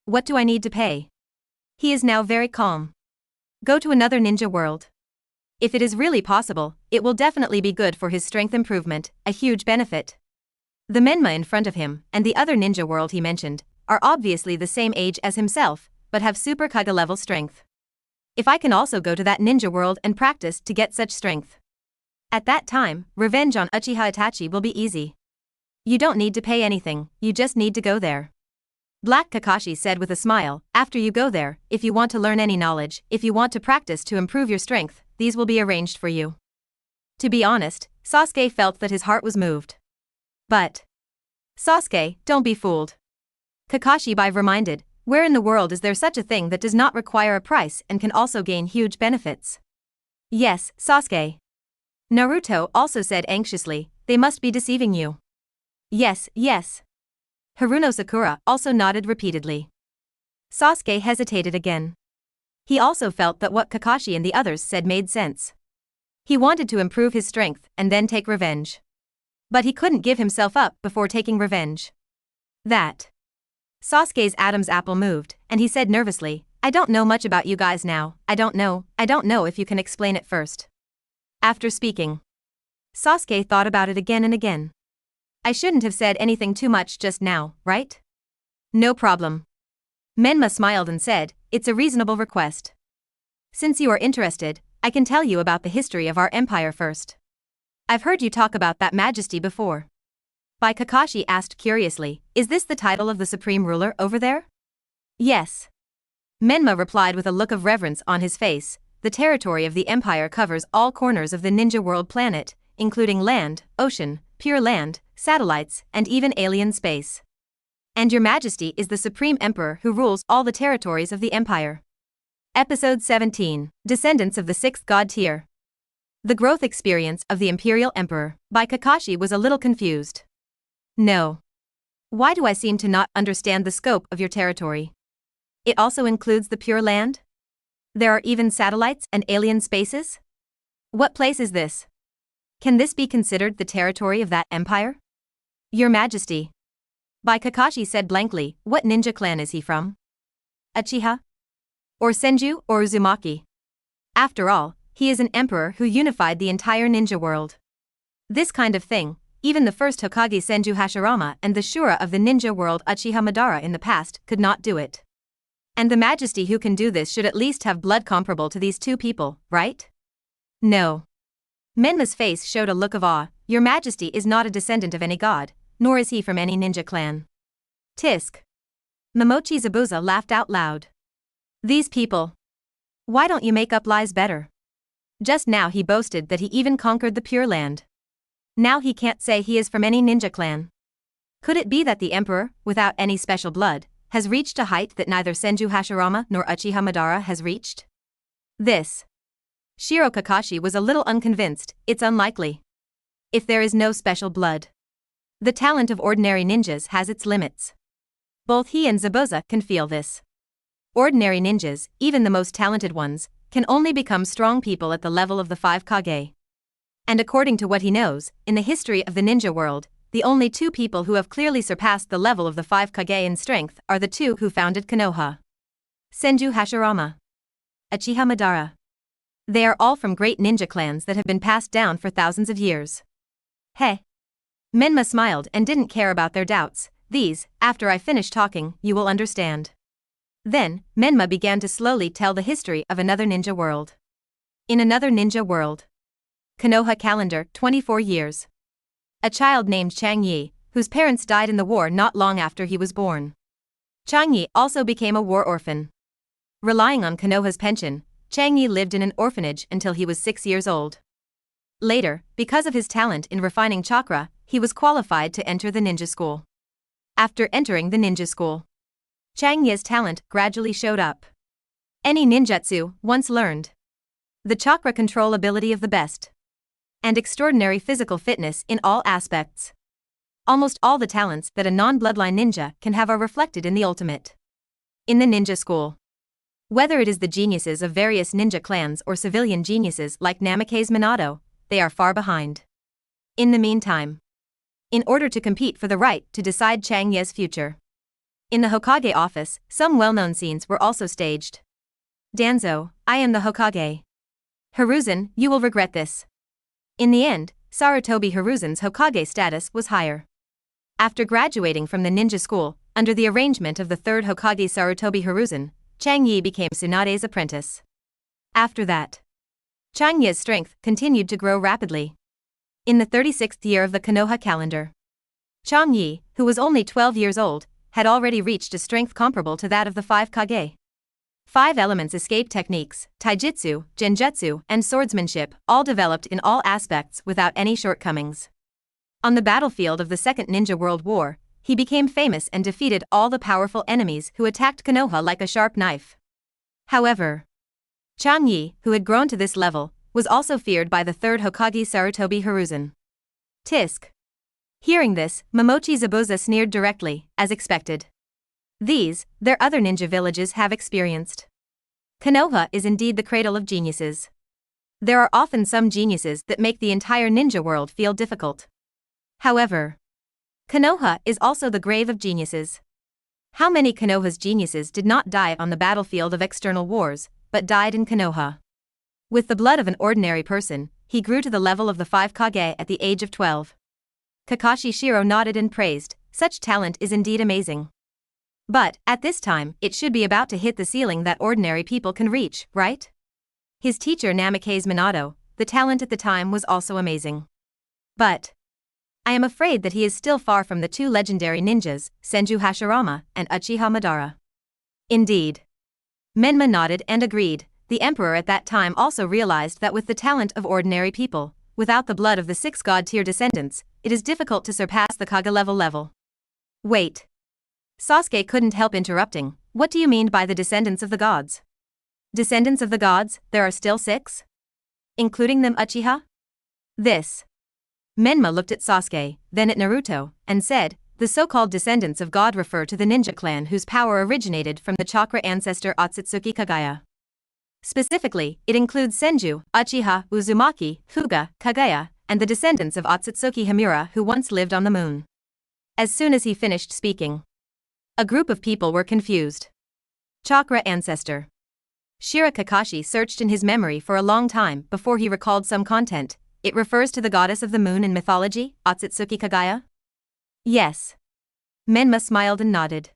What do I need to pay? He is now very calm. Go to another ninja world. If it is really possible, it will definitely be good for his strength improvement, a huge benefit. The Menma in front of him, and the other ninja world he mentioned, are obviously the same age as himself, but have Super Kage level strength. If I can also go to that ninja world and practice to get such strength. At that time, revenge on Uchiha Itachi will be easy. You don't need to pay anything, you just need to go there. Black Kakashi said with a smile, after you go there, if you want to learn any knowledge, if you want to practice to improve your strength, these will be arranged for you. To be honest, Sasuke felt that his heart was moved. But Sasuke, don't be fooled. Kakashi reminded, where in the world is there such a thing that does not require a price and can also gain huge benefits? Yes, Sasuke. Naruto also said anxiously, they must be deceiving you. Yes, yes. Haruno Sakura also nodded repeatedly. Sasuke hesitated again. He also felt that what Kakashi and the others said made sense. He wanted to improve his strength and then take revenge. But he couldn't give himself up before taking revenge. That. Sasuke's Adam's apple moved, and he said nervously, I don't know much about you guys now, I don't know if you can explain it first. After speaking, Sasuke thought about it again and again. I shouldn't have said anything too much just now, right? No problem. Menma smiled and said, it's a reasonable request. Since you are interested, I can tell you about the history of our empire first. I've heard you talk about that majesty before. Bai Kakashi asked curiously, is this the title of the supreme ruler over there? Yes. Menma replied with a look of reverence on his face, the territory of the empire covers all corners of the ninja world planet, including land, ocean, pure land, satellites, and even alien space. And your majesty is the supreme emperor who rules all the territories of the empire. Episode 17, Descendants of the Sixth God Tier. The growth experience of the Imperial Emperor, by Kakashi was a little confused. No. Why do I seem to not understand the scope of your territory? It also includes the Pure Land? There are even satellites and alien spaces? What place is this? Can this be considered the territory of that empire? Your Majesty. Bai Kakashi said blankly, what ninja clan is he from? Uchiha? Or Senju or Uzumaki? After all, he is an emperor who unified the entire ninja world. This kind of thing, even the first Hokage Senju Hashirama and the Shura of the ninja world Uchiha Madara in the past could not do it. And the majesty who can do this should at least have blood comparable to these two people, right? No. Menma's face showed a look of awe, your majesty is not a descendant of any god, nor is he from any ninja clan. Tisk. Momochi Zabuza laughed out loud. These people. Why don't you make up lies better? Just now he boasted that he even conquered the Pure Land. Now he can't say he is from any ninja clan. Could it be that the emperor, without any special blood, has reached a height that neither Senju Hashirama nor Uchiha Madara has reached? This. Shiro Kakashi was a little unconvinced. It's unlikely. If there is no special blood, the talent of ordinary ninjas has its limits. Both he and Zabuza can feel this. Ordinary ninjas, even the most talented ones, can only become strong people at the level of the 5 Kage. And according to what he knows, in the history of the ninja world, the only two people who have clearly surpassed the level of the 5 Kage in strength are the two who founded Konoha. Senju Hashirama, Uchiha Madara. They are all from great ninja clans that have been passed down for thousands of years. Heh. Menma smiled and didn't care about their doubts. These, after I finish talking, you will understand. Then, Menma began to slowly tell the history of another ninja world. In another ninja world. Konoha calendar, 24 years. A child named Chang Ye, whose parents died in the war not long after he was born. Chang Ye also became a war orphan. Relying on Konoha's pension, Chang Ye lived in an orphanage until he was 6 years old. Later, because of his talent in refining chakra, he was qualified to enter the ninja school. After entering the ninja school, Chang Ye's talent gradually showed up. Any ninjutsu, once learned. The chakra control ability of the best. And extraordinary physical fitness in all aspects. Almost all the talents that a non-bloodline ninja can have are reflected in the ultimate. In the ninja school. Whether it is the geniuses of various ninja clans or civilian geniuses like Namikaze Minato, they are far behind. In the meantime, in order to compete for the right to decide Chang Ye's future, in the Hokage office, some well-known scenes were also staged. Danzo, I am the Hokage. Hiruzen, you will regret this. In the end, Sarutobi Hiruzen's Hokage status was higher. After graduating from the ninja school, under the arrangement of the third Hokage Sarutobi Hiruzen, Chang Ye became Tsunade's apprentice. After that, Chang Ye's strength continued to grow rapidly. In the 36th year of the Konoha calendar, Chang Ye, who was only 12 years old, had already reached a strength comparable to that of the 5 Kage. 5 elements escape techniques, taijutsu, genjutsu, and swordsmanship, all developed in all aspects without any shortcomings. On the battlefield of the Second Ninja World War, he became famous and defeated all the powerful enemies who attacked Konoha like a sharp knife. However, Chang Ye, who had grown to this level, was also feared by the third Hokage Sarutobi Hiruzen. Tisk. Hearing this, Momochi Zabuza sneered directly, as expected. These, their other ninja villages have experienced. Konoha is indeed the cradle of geniuses. There are often some geniuses that make the entire ninja world feel difficult. However, Konoha is also the grave of geniuses. How many Konoha's geniuses did not die on the battlefield of external wars, but died in Konoha? With the blood of an ordinary person, he grew to the level of the 5 Kage at the age of 12. Kakashi Shiro nodded and praised, such talent is indeed amazing. But, at this time, it should be about to hit the ceiling that ordinary people can reach, right? His teacher Namikaze Minato, the talent at the time was also amazing. But I am afraid that he is still far from the two legendary ninjas, Senju Hashirama and Uchiha Madara. Indeed. Menma nodded and agreed. The emperor at that time also realized that with the talent of ordinary people, without the blood of the 6 god-tier descendants, it is difficult to surpass the Kage level. Wait. Sasuke couldn't help interrupting. What do you mean by the descendants of the gods? Descendants of the gods, there are still 6? Including them Uchiha? This. Menma looked at Sasuke, then at Naruto, and said, the so-called descendants of God refer to the ninja clan whose power originated from the chakra ancestor Otsutsuki Kagaya. Specifically, it includes Senju, Uchiha, Uzumaki, Hyuga, Kagaya, and the descendants of Otsutsuki Himura who once lived on the moon. As soon as he finished speaking, a group of people were confused. Chakra ancestor. Shira Kakashi searched in his memory for a long time before he recalled some content. It refers to the goddess of the moon in mythology, Otsutsuki Kagaya? Yes. Menma smiled and nodded.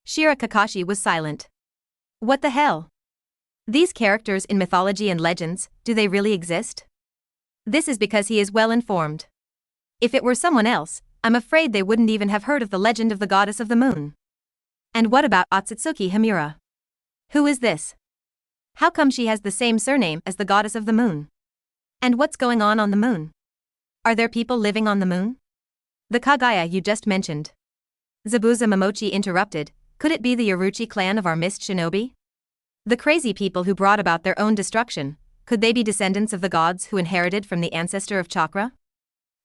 Shira Kakashi was silent. What the hell? These characters in mythology and legends, do they really exist? This is because he is well informed. If it were someone else, I'm afraid they wouldn't even have heard of the legend of the goddess of the moon. And what about Otsutsuki Himura? Who is this? How come she has the same surname as the goddess of the moon? And what's going on the moon? Are there people living on the moon? The Kagaya you just mentioned. Zabuza Momochi interrupted, could it be the Yoruchi clan of our mist shinobi? The crazy people who brought about their own destruction, could they be descendants of the gods who inherited from the ancestor of chakra?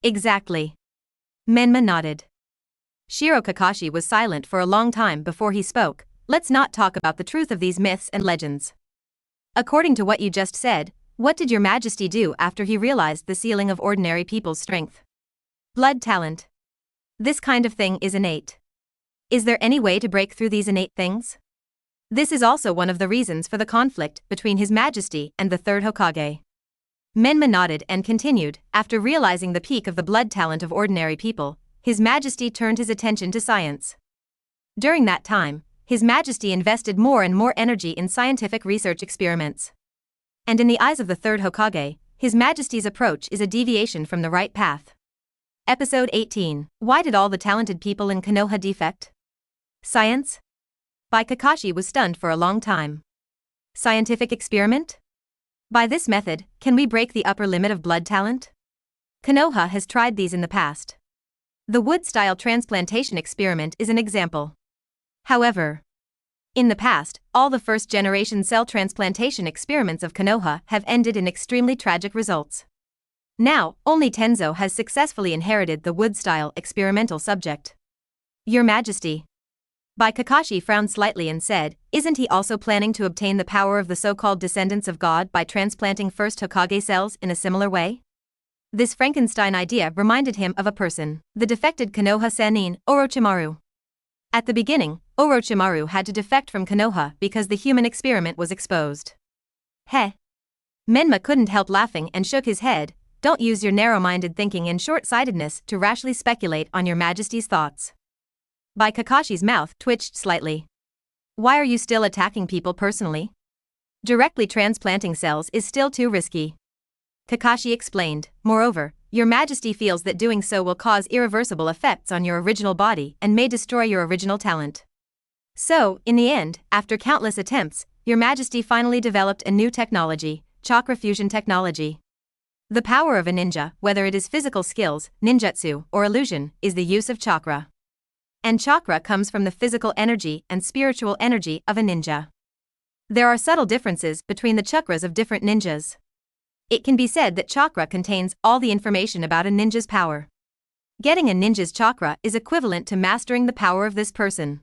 Exactly. Menma nodded. Shiro Kakashi was silent for a long time before he spoke. Let's not talk about the truth of these myths and legends. According to what you just said, what did your majesty do after he realized the ceiling of ordinary people's strength? Blood talent. This kind of thing is innate. Is there any way to break through these innate things? This is also one of the reasons for the conflict between His Majesty and the third Hokage. Menma nodded and continued, after realizing the peak of the blood talent of ordinary people, His Majesty turned his attention to science. During that time, His Majesty invested more and more energy in scientific research experiments. And in the eyes of the third Hokage, His Majesty's approach is a deviation from the right path. Episode 18. Why did all the talented people in Konoha defect? Science? By Kakashi was stunned for a long time. Scientific experiment? By this method, can we break the upper limit of blood talent? Konoha has tried these in the past. The wood-style transplantation experiment is an example. However, in the past, all the first-generation cell transplantation experiments of Konoha have ended in extremely tragic results. Now, only Tenzo has successfully inherited the wood-style experimental subject. Your Majesty. Bai Kakashi frowned slightly and said, isn't he also planning to obtain the power of the so-called descendants of God by transplanting first Hokage cells in a similar way? This Frankenstein idea reminded him of a person, the defected Konoha Sannin, Orochimaru. At the beginning, Orochimaru had to defect from Konoha because the human experiment was exposed. Heh. Menma couldn't help laughing and shook his head. Don't use your narrow-minded thinking and short-sightedness to rashly speculate on your Majesty's thoughts. Bai Kakashi's mouth twitched slightly. Why are you still attacking people personally? Directly transplanting cells is still too risky. Kakashi explained, moreover, your Majesty feels that doing so will cause irreversible effects on your original body and may destroy your original talent. So, in the end, after countless attempts, your Majesty finally developed a new technology, chakra fusion technology. The power of a ninja, whether it is physical skills, ninjutsu, or illusion, is the use of chakra. And chakra comes from the physical energy and spiritual energy of a ninja. There are subtle differences between the chakras of different ninjas. It can be said that chakra contains all the information about a ninja's power. Getting a ninja's chakra is equivalent to mastering the power of this person.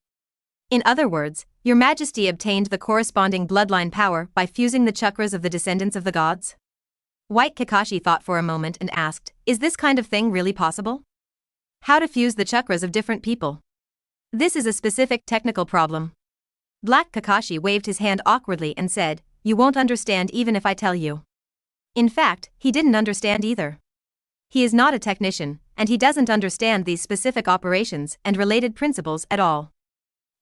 In other words, your Majesty obtained the corresponding bloodline power by fusing the chakras of the descendants of the gods? White Kakashi thought for a moment and asked, is this kind of thing really possible? How to fuse the chakras of different people? This is a specific technical problem. Black Kakashi waved his hand awkwardly and said, you won't understand even if I tell you. In fact, he didn't understand either. He is not a technician, and he doesn't understand these specific operations and related principles at all.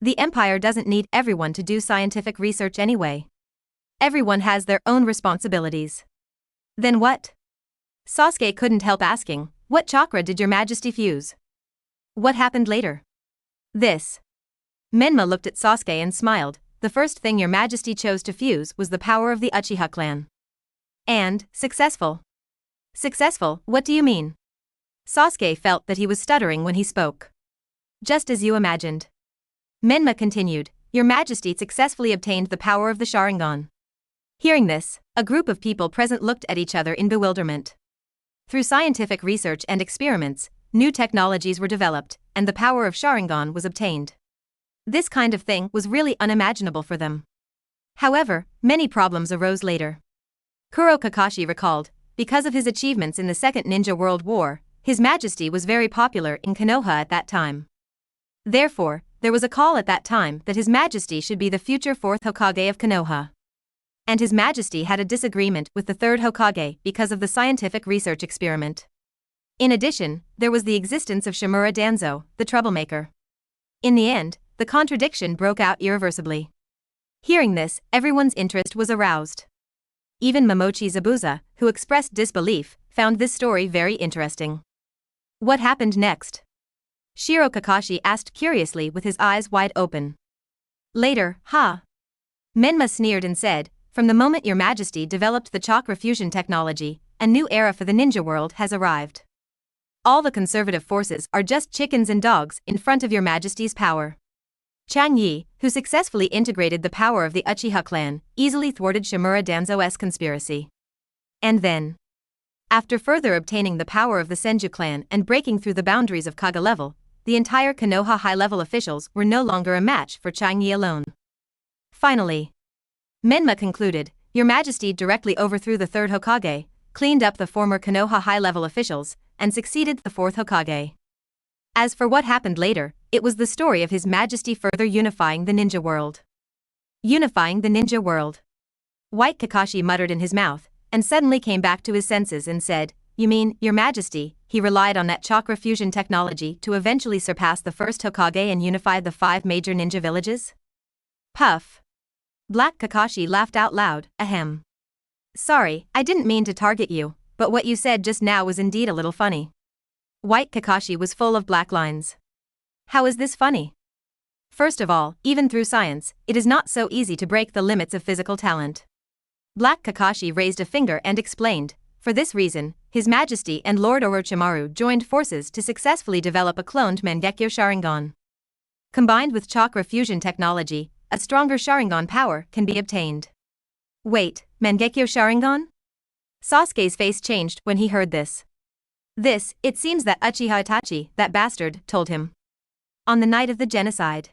The Empire doesn't need everyone to do scientific research anyway. Everyone has their own responsibilities. Then what? Sasuke couldn't help asking, what chakra did your Majesty fuse? What happened later? This. Menma looked at Sasuke and smiled. The first thing your Majesty chose to fuse was the power of the Uchiha clan. And, successful. Successful, what do you mean? Sasuke felt that he was stuttering when he spoke. Just as you imagined. Menma continued, your Majesty successfully obtained the power of the Sharingan. Hearing this, a group of people present looked at each other in bewilderment. Through scientific research and experiments, new technologies were developed, and the power of Sharingan was obtained. This kind of thing was really unimaginable for them. However, many problems arose later. Kuro Kakashi recalled, because of his achievements in the Second Ninja World War, His Majesty was very popular in Konoha at that time. Therefore, there was a call at that time that His Majesty should be the future fourth Hokage of Konoha. And His Majesty had a disagreement with the third Hokage because of the scientific research experiment. In addition, there was the existence of Shimura Danzo, the troublemaker. In the end, the contradiction broke out irreversibly. Hearing this, everyone's interest was aroused. Even Momochi Zabuza, who expressed disbelief, found this story very interesting. What happened next? Shiro Kakashi asked curiously with his eyes wide open. Later, Menma sneered and said, from the moment your majesty developed the chakra fusion technology, a new era for the ninja world has arrived. All the conservative forces are just chickens and dogs in front of your majesty's power. Chang Ye, who successfully integrated the power of the Uchiha clan, easily thwarted Shimura Danzo's conspiracy. And then, after further obtaining the power of the Senju clan and breaking through the boundaries of Kaga level, the entire Konoha high-level officials were no longer a match for Chang Ye alone. Finally, Menma concluded, Your Majesty directly overthrew the third Hokage, cleaned up the former Konoha high-level officials, and succeeded the fourth Hokage. As for what happened later, it was the story of His Majesty further unifying the ninja world. Unifying the ninja world. White Kakashi muttered in his mouth, and suddenly came back to his senses and said, You mean, Your Majesty, he relied on that chakra fusion technology to eventually surpass the first Hokage and unify the 5 major ninja villages? Puff. Black Kakashi laughed out loud, ahem. Sorry, I didn't mean to target you, but what you said just now was indeed a little funny. White Kakashi was full of black lines. How is this funny? First of all, even through science, it is not so easy to break the limits of physical talent. Black Kakashi raised a finger and explained, for this reason, His Majesty and Lord Orochimaru joined forces to successfully develop a cloned Mangekyo Sharingan. Combined with chakra fusion technology, a stronger Sharingan power can be obtained. Wait, Mangekyo Sharingan? Sasuke's face changed when he heard this. This, it seems that Uchiha Itachi, that bastard, told him. On the night of the genocide.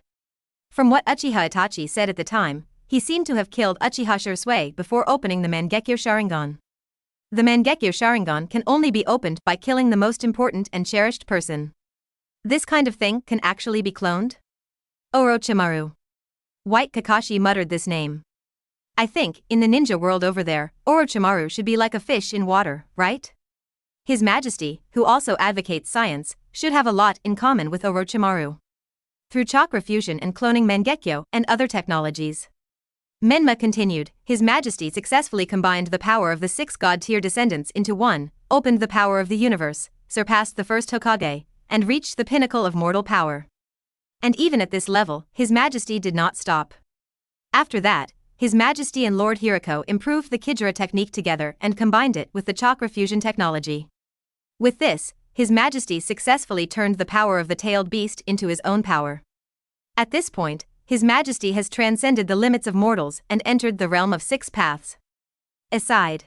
From what Uchiha Itachi said at the time, he seemed to have killed Uchiha Shisui before opening the Mangekyo Sharingan. The Mangekyo Sharingan can only be opened by killing the most important and cherished person. This kind of thing can actually be cloned? Orochimaru. White Kakashi muttered this name. I think, in the ninja world over there, Orochimaru should be like a fish in water, right? His Majesty, who also advocates science, should have a lot in common with Orochimaru. Through chakra fusion and cloning Mangekyo and other technologies. Menma continued, His Majesty successfully combined the power of the 6 god-tier descendants into one, opened the power of the universe, surpassed the first Hokage, and reached the pinnacle of mortal power. And even at this level, His Majesty did not stop. After that, His Majesty and Lord Hiriko improved the Kijira technique together and combined it with the chakra fusion technology. With this, His Majesty successfully turned the power of the tailed beast into his own power. At this point, His Majesty has transcended the limits of mortals and entered the realm of 6 paths. Aside.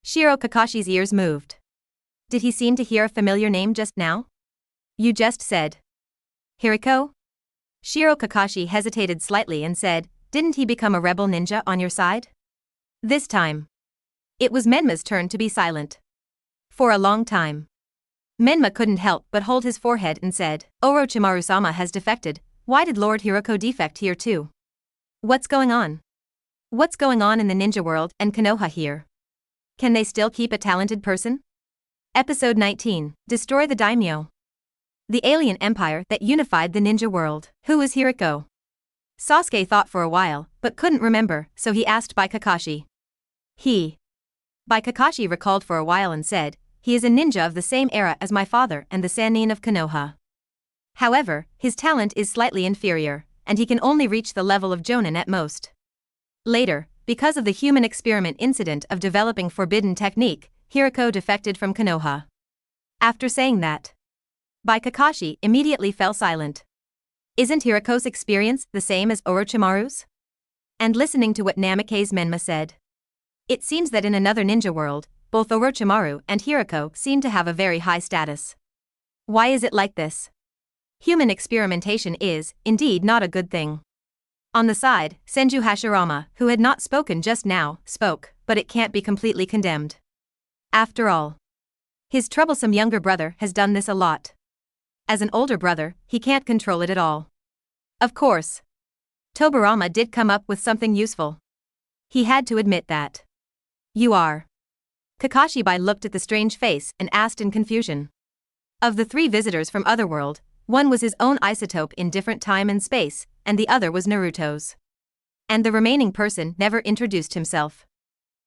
Shiro Kakashi's ears moved. Did he seem to hear a familiar name just now? You just said. Hiriko? Shiro Kakashi hesitated slightly and said, Didn't he become a rebel ninja on your side? This time. It was Menma's turn to be silent. For a long time. Menma couldn't help but hold his forehead and said, Orochimaru-sama has defected, why did Lord Hiriko defect here too? What's going on? What's going on in the ninja world and Konoha here? Can they still keep a talented person? Episode 19, Destroy the Daimyo. The alien empire that unified the ninja world. Who is Hiriko? Sasuke thought for a while, but couldn't remember, so he asked by Kakashi. By Kakashi recalled for a while and said, he is a ninja of the same era as my father and the Sannin of Konoha. However, his talent is slightly inferior, and he can only reach the level of Jonin at most. Later, because of the human experiment incident of developing forbidden technique, Hiriko defected from Konoha. After saying that, Bai Kakashi immediately fell silent. Isn't Hiriko's experience the same as Orochimaru's? And listening to what Namake's Menma said, it seems that in another ninja world, both Orochimaru and Hiriko seem to have a very high status. Why is it like this? Human experimentation is, indeed, not a good thing. On the side, Senju Hashirama, who had not spoken just now, spoke, but it can't be completely condemned. After all, his troublesome younger brother has done this a lot. As an older brother, he can't control it at all. Of course, Tobirama did come up with something useful. He had to admit that. You are. Kakashi Bai looked at the strange face and asked in confusion. Of the 3 visitors from Otherworld, one was his own isotope in different time and space, and the other was Naruto's. And the remaining person never introduced himself.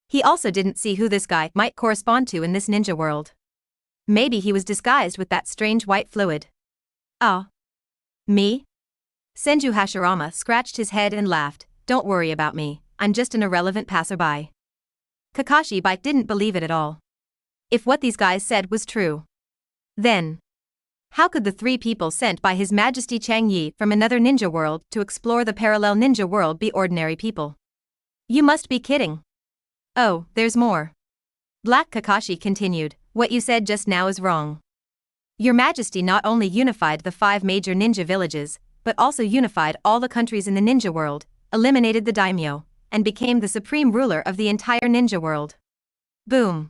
He also didn't see who this guy might correspond to in this ninja world. Maybe he was disguised with that strange white fluid. Ah. Me? Senju Hashirama scratched his head and laughed, Don't worry about me, I'm just an irrelevant passerby. Kakashi didn't believe it at all. If what these guys said was true, then how could the three people sent by His Majesty Chang Ye from another ninja world to explore the parallel ninja world be ordinary people? You must be kidding. Oh, there's more. Black Kakashi continued, what you said just now is wrong. Your Majesty not only unified the 5 major ninja villages, but also unified all the countries in the ninja world, eliminated the daimyo, and became the supreme ruler of the entire ninja world. Boom.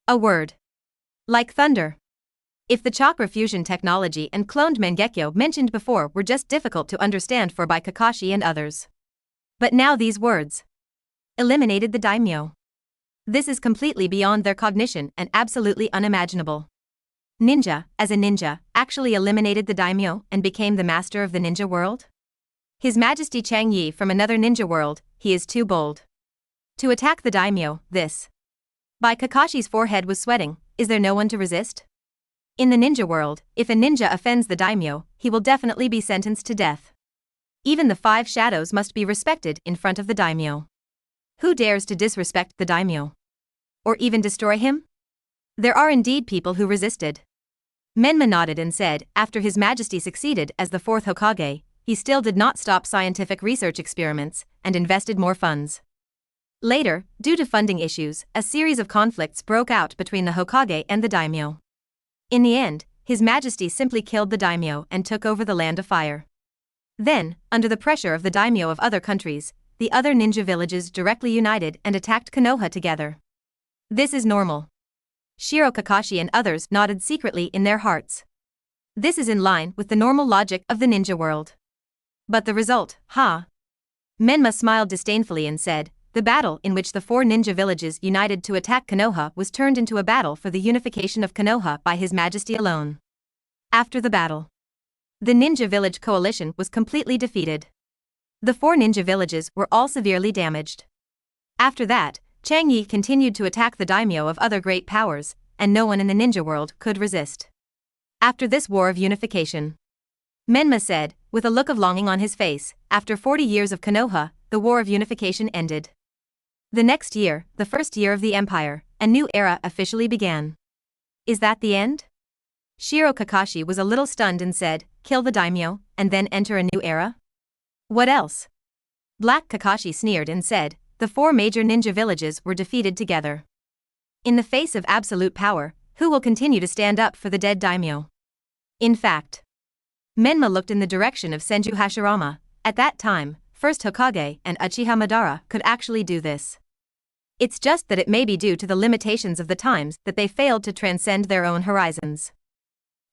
A word. Like thunder. If the chakra fusion technology and cloned Mangekyo mentioned before were just difficult to understand for by Kakashi and others. But now these words. Eliminated the daimyo. This is completely beyond their cognition and absolutely unimaginable. Ninja, as a ninja, actually eliminated the daimyo and became the master of the ninja world? His Majesty Chang Ye from another ninja world, he is too bold. To attack the daimyo, this. By Kakashi's forehead was sweating, is there no one to resist? In the ninja world, if a ninja offends the daimyo, he will definitely be sentenced to death. Even the 5 shadows must be respected in front of the daimyo. Who dares to disrespect the daimyo? Or even destroy him? There are indeed people who resisted. Menma nodded and said, after His Majesty succeeded as the 4th Hokage, he still did not stop scientific research experiments and invested more funds. Later, due to funding issues, a series of conflicts broke out between the Hokage and the daimyo. In the end, His Majesty simply killed the daimyo and took over the Land of Fire. Then, under the pressure of the daimyo of other countries, the other ninja villages directly united and attacked Konoha together. This is normal. Shiro Kakashi and others nodded secretly in their hearts. This is in line with the normal logic of the ninja world. But the result, Menma smiled disdainfully and said, the battle in which the 4 ninja villages united to attack Konoha was turned into a battle for the unification of Konoha by His Majesty alone. After the battle, the ninja village coalition was completely defeated. The 4 ninja villages were all severely damaged. After that, Chang Ye continued to attack the daimyo of other great powers, and no one in the ninja world could resist. After this war of unification, Menma said, with a look of longing on his face, after 40 years of Konoha, the war of unification ended. The next year, the first year of the empire, a new era officially began. Is that the end? Shiro Kakashi was a little stunned and said, kill the daimyo, and then enter a new era? What else? Black Kakashi sneered and said, the 4 major ninja villages were defeated together. In the face of absolute power, who will continue to stand up for the dead daimyo? In fact, Menma looked in the direction of Senju Hashirama. At that time, first Hokage and Uchiha Madara could actually do this. It's just that it may be due to the limitations of the times that they failed to transcend their own horizons.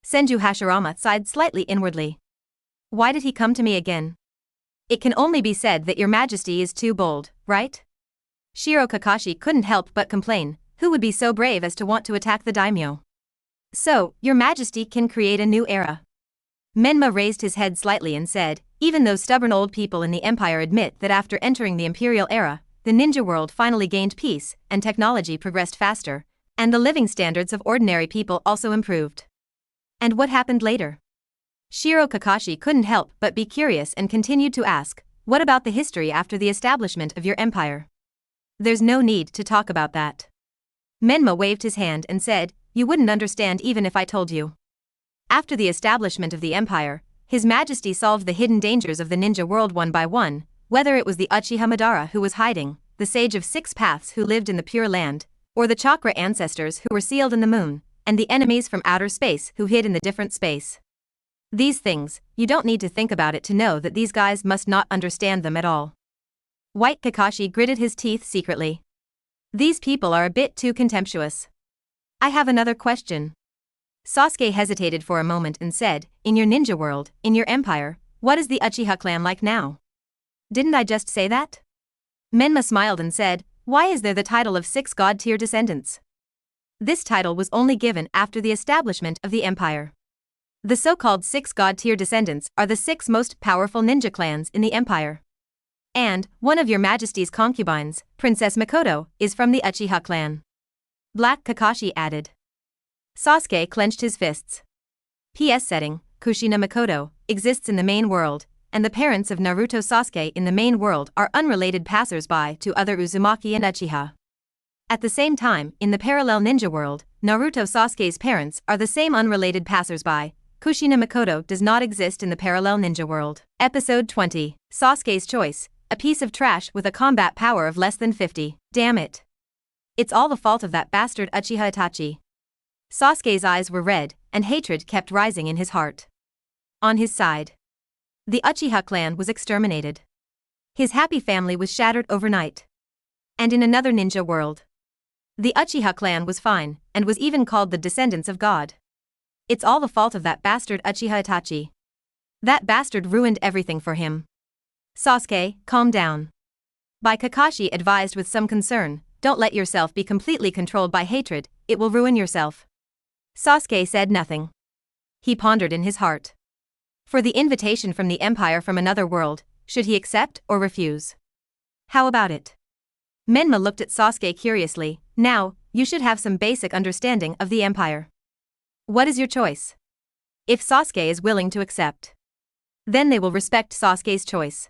Senju Hashirama sighed slightly inwardly. Why did he come to me again? It can only be said that Your Majesty is too bold, right? Shiro Kakashi couldn't help but complain, who would be so brave as to want to attack the daimyo? So, Your Majesty can create a new era. Menma raised his head slightly and said, even those stubborn old people in the empire admit that after entering the Imperial era, the ninja world finally gained peace, and technology progressed faster, and the living standards of ordinary people also improved. And what happened later? Shiro Kakashi couldn't help but be curious and continued to ask, what about the history after the establishment of your empire? There's no need to talk about that. Menma waved his hand and said, you wouldn't understand even if I told you. After the establishment of the empire, His Majesty solved the hidden dangers of the ninja world one by one, whether it was the Uchiha Madara who was hiding, the Sage of 6 Paths who lived in the Pure Land, or the Chakra ancestors who were sealed in the moon, and the enemies from outer space who hid in the different space. These things, you don't need to think about it to know that these guys must not understand them at all. White Kakashi gritted his teeth secretly. These people are a bit too contemptuous. I have another question. Sasuke hesitated for a moment and said, in your ninja world, in your empire, what is the Uchiha clan like now? Didn't I just say that? Menma smiled and said, why is there the title of 6 god-tier descendants? This title was only given after the establishment of the empire. The so-called 6 god-tier descendants are the 6 most powerful ninja clans in the empire. And, one of your Majesty's concubines, Princess Mikoto, is from the Uchiha clan. Black Kakashi added. Sasuke clenched his fists. PS setting, Kushina Mikoto, exists in the main world, and the parents of Naruto Sasuke in the main world are unrelated passers-by to other Uzumaki and Uchiha. At the same time, in the parallel ninja world, Naruto Sasuke's parents are the same unrelated passers-by. Kushina Makoto does not exist in the parallel ninja world. Episode 20. Sasuke's Choice, a piece of trash with a combat power of less than 50. Damn it. It's all the fault of that bastard Uchiha Itachi. Sasuke's eyes were red, and hatred kept rising in his heart. On his side, the Uchiha clan was exterminated. His happy family was shattered overnight. And in another ninja world, the Uchiha clan was fine, and was even called the descendants of God. It's all the fault of that bastard Uchiha Itachi. That bastard ruined everything for him. Sasuke, calm down. By Kakashi advised with some concern, don't let yourself be completely controlled by hatred, it will ruin yourself. Sasuke said nothing. He pondered in his heart. For the invitation from the Empire from another world, should he accept or refuse? How about it? Menma looked at Sasuke curiously. Now, you should have some basic understanding of the Empire. What is your choice? If Sasuke is willing to accept, then they will respect Sasuke's choice.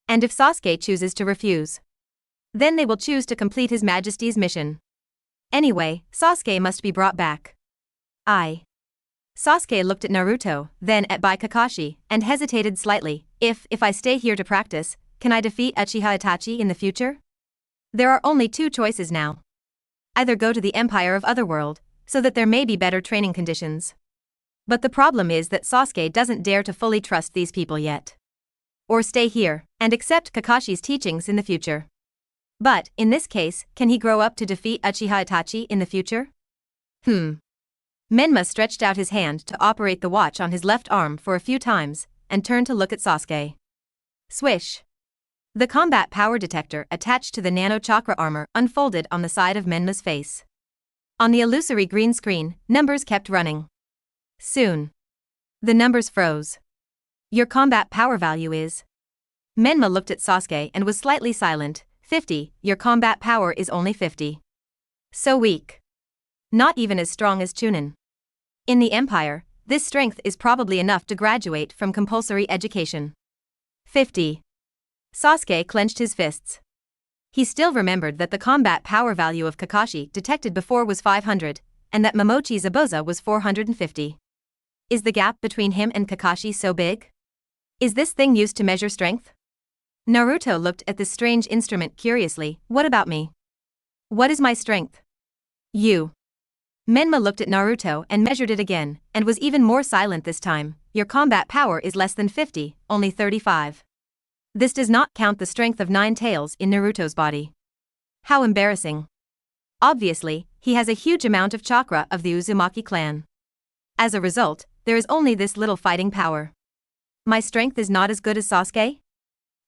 And if Sasuke chooses to refuse, then they will choose to complete His Majesty's mission. Anyway, Sasuke must be brought back. Sasuke looked at Naruto, then at Kakashi, and hesitated slightly. If I stay here to practice, can I defeat Uchiha Itachi in the future? There are only two choices now. Either go to the Empire of Otherworld, so that there may be better training conditions. But the problem is that Sasuke doesn't dare to fully trust these people yet. Or stay here, and accept Kakashi's teachings in the future. But, in this case, can he grow up to defeat Uchiha Itachi in the future? Menma stretched out his hand to operate the watch on his left arm for a few times, and turned to look at Sasuke. Swish. The combat power detector attached to the nano-chakra armor unfolded on the side of Menma's face. On the illusory green screen, numbers kept running. Soon, the numbers froze. Your combat power value is... Menma looked at Sasuke and was slightly silent. 50, your combat power is only 50. So weak. Not even as strong as Chunin. In the Empire, this strength is probably enough to graduate from compulsory education. 50. Sasuke clenched his fists. He still remembered that the combat power value of Kakashi detected before was 500, and that Momochi Zabuza was 450. Is the gap between him and Kakashi so big? Is this thing used to measure strength? Naruto looked at this strange instrument curiously. What about me? What is my strength? You. Menma looked at Naruto and measured it again, and was even more silent this time. Your combat power is less than 50, only 35. This does not count the strength of 9 tails in Naruto's body. How embarrassing. Obviously, he has a huge amount of chakra of the Uzumaki clan. As a result, there is only this little fighting power. My strength is not as good as Sasuke?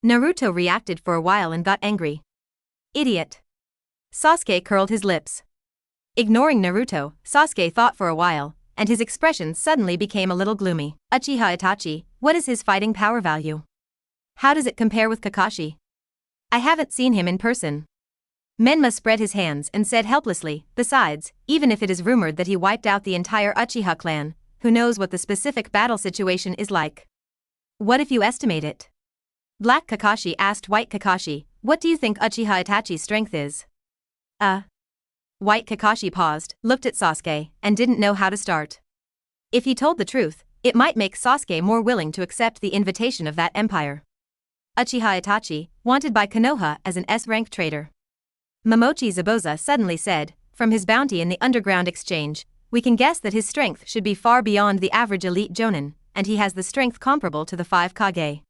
Naruto reacted for a while and got angry. Idiot. Sasuke curled his lips. Ignoring Naruto, Sasuke thought for a while, and his expression suddenly became a little gloomy. Uchiha Itachi, what is his fighting power value? How does it compare with Kakashi? I haven't seen him in person. Menma spread his hands and said helplessly, besides, even if it is rumored that he wiped out the entire Uchiha clan, who knows what the specific battle situation is like? What if you estimate it? Black Kakashi asked White Kakashi, what do you think Uchiha Itachi's strength is? White Kakashi paused, looked at Sasuke, and didn't know how to start. If he told the truth, it might make Sasuke more willing to accept the invitation of that empire. Uchiha Itachi, wanted by Konoha as an S-rank traitor. Momochi Zabuza suddenly said, from his bounty in the underground exchange, we can guess that his strength should be far beyond the average elite jonin, and he has the strength comparable to the 5 Kage.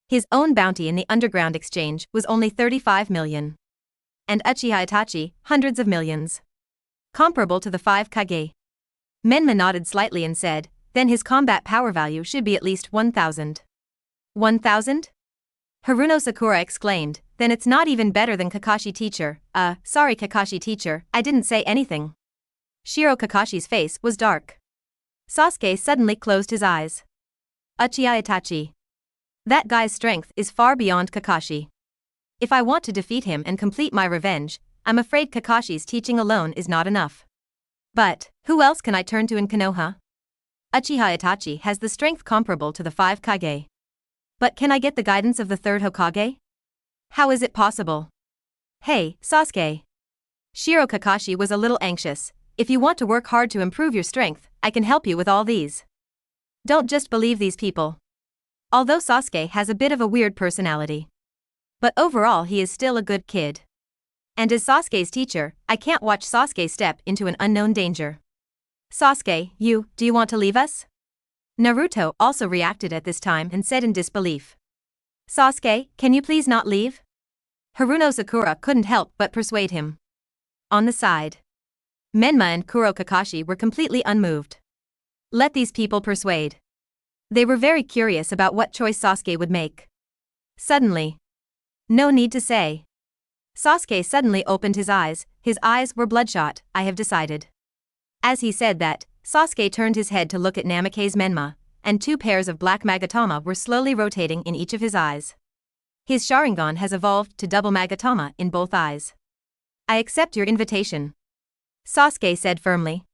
His own bounty in the underground exchange was only 35 million. And Uchiha Itachi, hundreds of millions. Comparable to the 5 Kage. Menma nodded slightly and said, then his combat power value should be at least 1,000. 1,000? Haruno Sakura exclaimed, then it's not even better than Kakashi teacher. Sorry Kakashi teacher, I didn't say anything. Shiro Kakashi's face was dark. Sasuke suddenly closed his eyes. Uchiha Itachi. That guy's strength is far beyond Kakashi. If I want to defeat him and complete my revenge, I'm afraid Kakashi's teaching alone is not enough. But, who else can I turn to in Konoha? Uchiha Itachi has the strength comparable to the 5 Kage. But can I get the guidance of the third Hokage? How is it possible? Hey, Sasuke. Shiro Kakashi was a little anxious. If you want to work hard to improve your strength, I can help you with all these. Don't just believe these people. Although Sasuke has a bit of a weird personality. But overall he is still a good kid. And as Sasuke's teacher, I can't watch Sasuke step into an unknown danger. Sasuke, do you want to leave us? Naruto also reacted at this time and said in disbelief. Sasuke, can you please not leave? Haruno Sakura couldn't help but persuade him. On the side, Menma and Kuro Kakashi were completely unmoved. Let these people persuade. They were very curious about what choice Sasuke would make. Suddenly. No need to say. Sasuke suddenly opened his eyes were bloodshot. I have decided. As he said that, Sasuke turned his head to look at Namake's Menma, and two pairs of black Magatama were slowly rotating in each of his eyes. His Sharingan has evolved to double Magatama in both eyes. I accept your invitation. Sasuke said firmly.